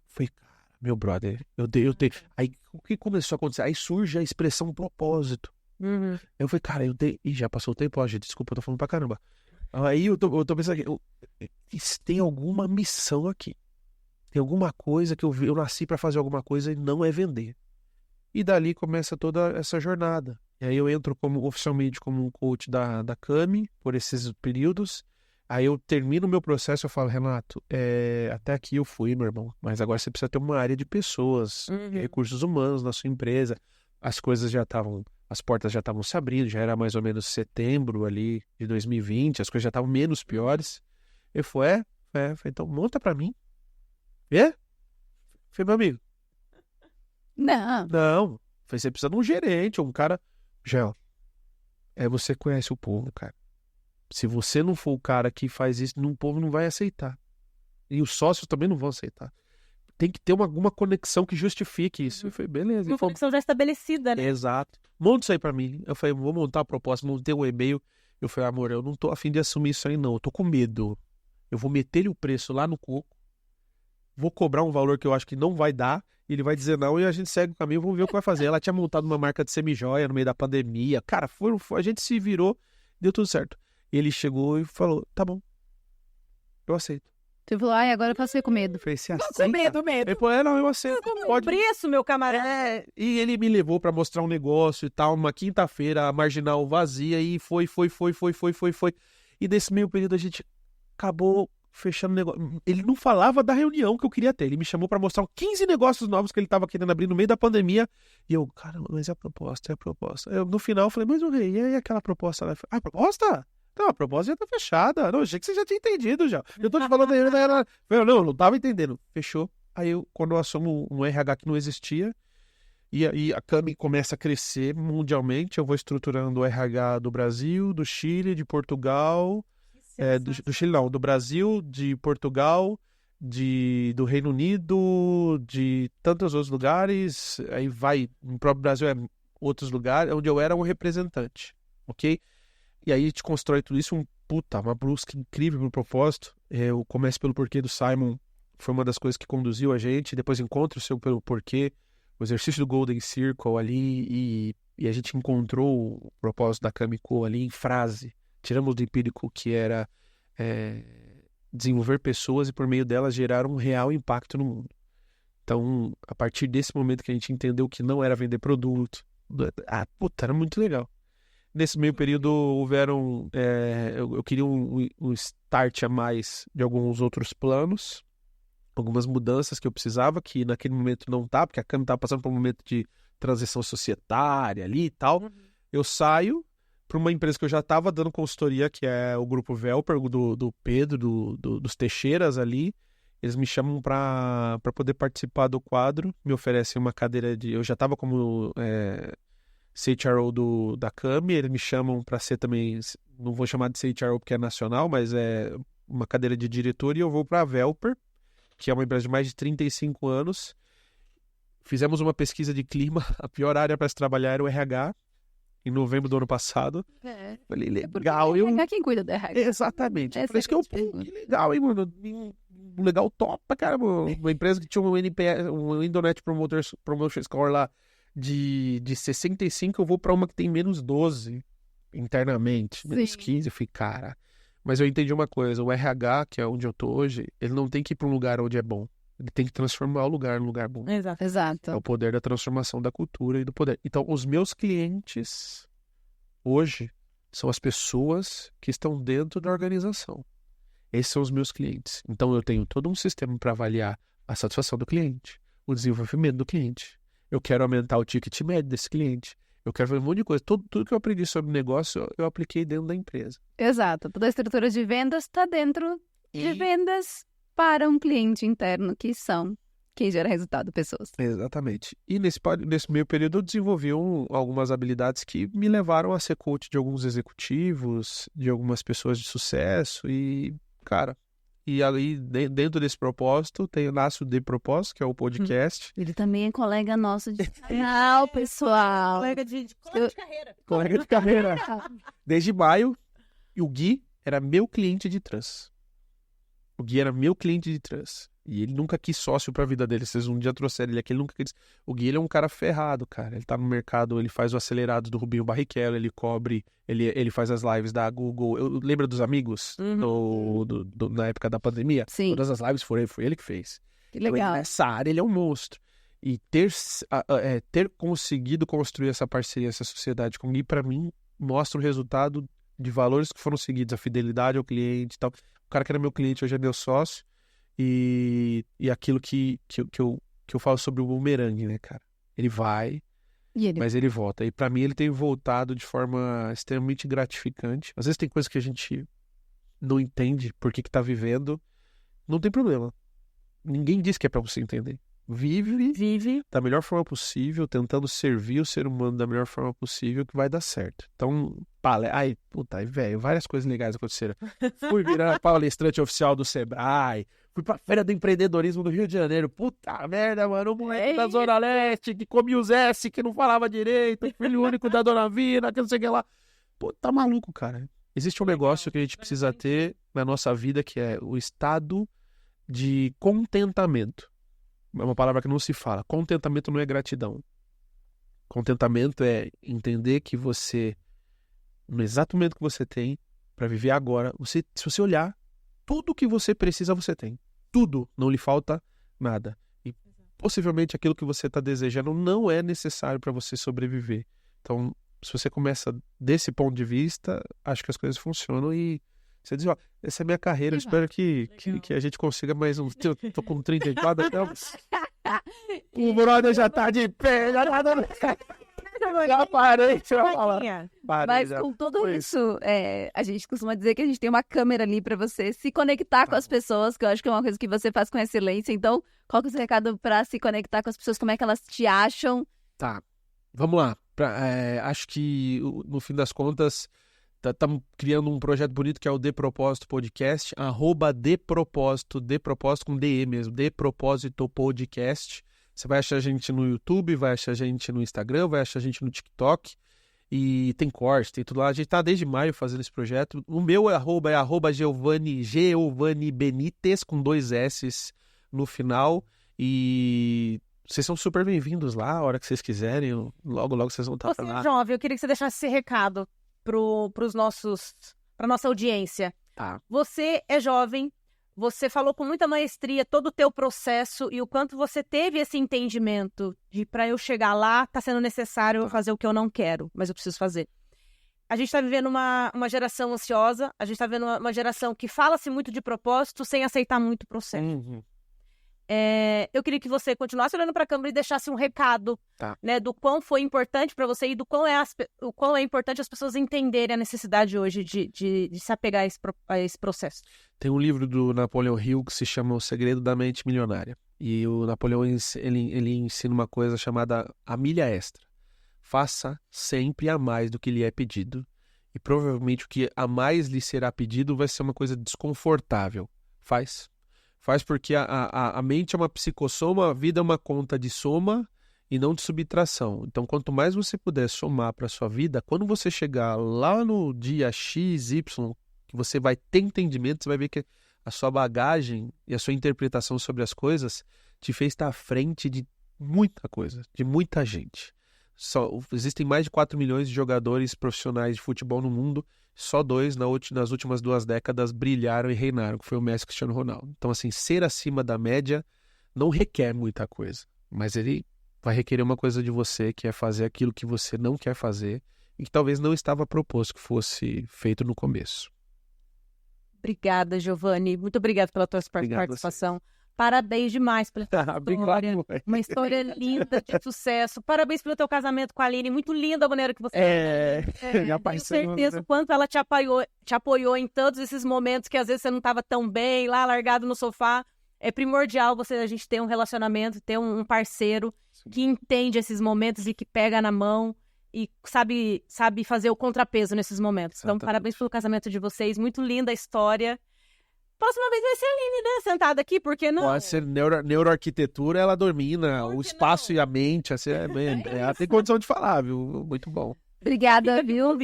Foi, cara, meu brother, eu dei. Aí o que começou a acontecer? Aí surge a expressão propósito. Uhum. Eu falei, cara, eu dei. Ih, já passou o tempo, ó, gente, desculpa, eu tô falando pra caramba. Aí eu tô pensando aqui, tem alguma missão aqui. Tem alguma coisa que eu nasci pra fazer alguma coisa e não é vender. E dali começa toda essa jornada. E aí eu entro oficialmente como um coach da Cami por esses períodos. Aí eu termino o meu processo, eu falo, Renato, até aqui eu fui, meu irmão, mas agora você precisa ter uma área de pessoas, recursos humanos na sua empresa. As portas já estavam se abrindo, já era mais ou menos setembro ali de 2020, as coisas já estavam menos piores. Eu falei, então monta pra mim. Falei, meu amigo. Não. Você precisa de um gerente, um cara. Gel, você conhece o povo, cara. Se você não for o cara que faz isso, o povo não vai aceitar. E os sócios também não vão aceitar. Tem que ter alguma conexão que justifique isso. Eu falei, beleza. Uma conexão já estabelecida, né? Exato. Monta isso aí pra mim. Eu falei, vou montar a proposta, montei um e-mail. Eu falei, amor, eu não tô a fim de assumir isso aí, não. Eu tô com medo. Eu vou meter-lhe o preço lá no coco. Vou cobrar um valor que eu acho que não vai dar. Ele vai dizer não e a gente segue o caminho, vamos ver o que vai fazer. Ela tinha montado uma marca de semijoia no meio da pandemia. Cara, a gente se virou, deu tudo certo. Ele chegou e falou, tá bom, eu aceito. Você falou, agora eu passei com medo. Eu falei, você aceita? Com medo. Ele falou, não, eu aceito. Pode... preço, meu camarada. E ele me levou pra mostrar um negócio e tal, uma quinta-feira, a marginal vazia, e foi. E nesse meio período a gente acabou fechando o negócio. Ele não falava da reunião que eu queria ter. Ele me chamou pra mostrar 15 negócios novos que ele tava querendo abrir no meio da pandemia. E eu, caramba, mas é a proposta. No final eu falei, mas o rei, e aí aquela proposta lá? A proposta? Não, a proposta já tá fechada. Não, achei que você já tinha entendido já. Eu tô te falando aí, ela... não tava entendendo. Fechou. Aí quando eu assumo um RH que não existia, e aí a Cami começa a crescer mundialmente, eu vou estruturando o RH do Brasil, do Chile, de Portugal... do Chile não, do Brasil, de Portugal, do Reino Unido, de tantos outros lugares, aí vai, no próprio Brasil outros lugares, onde eu era um representante, ok? E aí a gente constrói tudo isso, uma busca incrível pro propósito. Eu começo pelo porquê do Simon, foi uma das coisas que conduziu a gente, depois encontro o seu pelo porquê, o exercício do Golden Circle ali, e a gente encontrou o propósito da Kamiko ali em frase. Tiramos do empírico, que era desenvolver pessoas e por meio delas gerar um real impacto no mundo. Então, a partir desse momento que a gente entendeu que não era vender produto, era muito legal. Nesse meio período houveram, eu queria um start a mais de alguns outros planos, algumas mudanças que eu precisava, que naquele momento não tá, porque a Cami estava passando por um momento de transição societária ali e tal. Eu saio para uma empresa que eu já estava dando consultoria, que é o Grupo Velper, do Pedro, dos Teixeiras ali. Eles me chamam para poder participar do quadro, me oferecem uma cadeira de... Eu já estava como CHRO da Cami, eles me chamam para ser também, não vou chamar de CHRO porque é nacional, mas é uma cadeira de diretor, e eu vou para a Velper, que é uma empresa de mais de 35 anos. Fizemos uma pesquisa de clima, a pior área para se trabalhar era o RH, em novembro do ano passado. Falei, legal. Quem cuida do RH? Exatamente. Falei, isso que que legal, hein, mano? Um legal top, cara. Uma empresa que tinha um NPS, um Indonet Promotion Score lá de 65, eu vou pra uma que tem menos 12 internamente. Menos 15. Eu falei, cara. Mas eu entendi uma coisa, o RH, que é onde eu tô hoje, ele não tem que ir pra um lugar onde é bom. Ele tem que transformar o lugar num lugar bom. Exato. Exato. É o poder da transformação da cultura e do poder. Então, os meus clientes hoje são as pessoas que estão dentro da organização. Esses são os meus clientes. Então, eu tenho todo um sistema para avaliar a satisfação do cliente, o desenvolvimento do cliente. Eu quero aumentar o ticket médio desse cliente. Eu quero fazer um monte de coisa. Tudo que eu aprendi sobre negócio, eu apliquei dentro da empresa. Exato. Toda a estrutura de vendas está dentro de vendas para um cliente interno, que são quem gera resultado, pessoas. Exatamente. E nesse meio período eu desenvolvi algumas habilidades que me levaram a ser coach de alguns executivos, de algumas pessoas de sucesso e, cara, e aí dentro desse propósito nasce o De Propósito, que é o podcast. Ele também é colega nosso de canal, pessoal. Colega de carreira. Colega de carreira. Desde maio, e o Gui era meu cliente de trans. O Gui era meu cliente de trans. E ele nunca quis sócio pra vida dele. Vocês um dia trouxeram ele aqui, ele nunca quis. O Gui, ele é um cara ferrado, cara. Ele tá no mercado, ele faz o acelerados do Rubinho Barrichello, ele cobre, ele faz as lives da Google. Lembra dos amigos? Na época da pandemia? Sim. Todas as lives foi ele que fez. Que legal. Então, nessa área, ele é um monstro. E ter conseguido construir essa parceria, essa sociedade com o Gui, pra mim, mostra o resultado de valores que foram seguidos, a fidelidade ao cliente e tal. O cara que era meu cliente hoje é meu sócio. E aquilo que eu falo sobre o bumerangue, né, cara? Ele vai, mas ele volta. E pra mim ele tem voltado de forma extremamente gratificante. Às vezes tem coisas que a gente não entende por que tá vivendo. Não tem problema. Ninguém disse que é pra você entender. Vive da melhor forma possível, tentando servir o ser humano da melhor forma possível, que vai dar certo. Então, velho, várias coisas legais aconteceram. Fui virar palestrante oficial do Sebrae, fui pra Feira do Empreendedorismo do Rio de Janeiro. Puta merda, mano, o moleque da Zona Leste, que comia os S, que não falava direito, filho único da Dona Vina, que não sei o que lá. Pô, tá maluco, cara. Existe um negócio que a gente precisa ter na nossa vida, que é o estado de contentamento. É uma palavra que não se fala. Contentamento não é gratidão. Contentamento é entender que você, no exato momento que você tem, para viver agora, se você olhar, tudo que você precisa, você tem. Tudo. Não lhe falta nada. E possivelmente aquilo que você está desejando não é necessário para você sobreviver. Então, se você começa desse ponto de vista, acho que as coisas funcionam e você diz, ó, essa é a minha carreira, eu espero que a gente consiga mais um. Eu tô com 34, então. O brother já tá de pé, já parei, deixa eu falar. Mas com tudo isso, a gente costuma dizer que a gente tem uma câmera ali pra você se conectar com as pessoas, que eu acho que é uma coisa que você faz com excelência. Então, qual que é o seu recado pra se conectar com as pessoas? Como é que elas te acham? Tá, vamos lá. Acho que, no fim das contas, estamos criando um projeto bonito que é o De Propósito Podcast, @DePropósito, De Propósito com DE mesmo, De Propósito Podcast. Você vai achar a gente no YouTube, vai achar a gente no Instagram, vai achar a gente no TikTok e tem corte, tem tudo lá. A gente tá desde maio fazendo esse projeto. O meu arroba é Giovanni Benítez com 2 S's no final e vocês são super bem-vindos lá, a hora que vocês quiserem, logo vocês vão estar lá. Você lá. é jovem, eu queria que você deixasse esse recado para nossa audiência. Tá. Você é jovem, você falou com muita maestria todo o teu processo e o quanto você teve esse entendimento de para eu chegar lá, tá sendo necessário eu fazer o que eu não quero, mas eu preciso fazer. A gente tá vivendo uma geração ansiosa, a gente tá vivendo uma geração que fala-se muito de propósito sem aceitar muito o processo. Uhum. Eu queria que você continuasse olhando para a câmera e deixasse um recado, tá, né, do quão foi importante para você e do quão é importante as pessoas entenderem a necessidade hoje de se apegar a esse processo. Tem um livro do Napoleão Hill que se chama O Segredo da Mente Milionária. E o Napoleão ele ensina uma coisa chamada a milha extra. Faça sempre a mais do que lhe é pedido. E provavelmente o que a mais lhe será pedido vai ser uma coisa desconfortável. Faz porque a mente é uma psicossoma, a vida é uma conta de soma e não de subtração. Então, quanto mais você puder somar para a sua vida, quando você chegar lá no dia X, Y, que você vai ter entendimento, você vai ver que a sua bagagem e a sua interpretação sobre as coisas te fez estar à frente de muita coisa, de muita gente. Existem mais de 4 milhões de jogadores profissionais de futebol no mundo. Só 2 nas últimas 2 décadas brilharam e reinaram, que foi o Messi e o Cristiano Ronaldo. Então, assim, ser acima da média não requer muita coisa, mas ele vai requerer uma coisa de você, que é fazer aquilo que você não quer fazer e que talvez não estava proposto que fosse feito no começo. Obrigada, Giovanni. Muito obrigada pela tua participação. Parabéns demais pela tua história. Uma história linda de sucesso. Parabéns pelo teu casamento com a Aline. Muito linda a maneira que você... Tenho certeza o quanto ela te apoiou em todos esses momentos que às vezes você não estava tão bem, lá largado no sofá. É primordial a gente ter um relacionamento, ter um parceiro que entende esses momentos e que pega na mão e sabe fazer o contrapeso nesses momentos. Então, parabéns pelo casamento de vocês. Muito linda a história. Próxima vez vai ser a Aline, né? Sentada aqui, por que não? Pode ser neuroarquitetura, ela domina o espaço e a mente. Assim, ela tem condição de falar, viu? Muito bom. Obrigada, viu?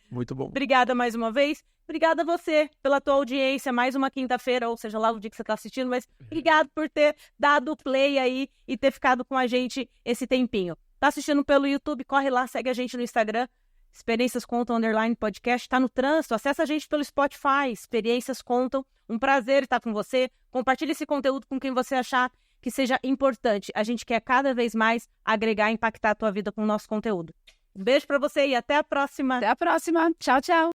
Muito bom. Obrigada mais uma vez. Obrigada a você pela tua audiência. Mais uma quinta-feira, ou seja lá o dia que você está assistindo. Mas obrigado por ter dado play aí e ter ficado com a gente esse tempinho. Tá assistindo pelo YouTube? Corre lá, segue a gente no Instagram. Experiências Contam _podcast, tá no trânsito, acessa a gente pelo Spotify, Experiências Contam, um prazer estar com você, compartilhe esse conteúdo com quem você achar que seja importante, a gente quer cada vez mais agregar e impactar a tua vida com o nosso conteúdo. Um beijo pra você e até a próxima! Até a próxima, tchau, tchau!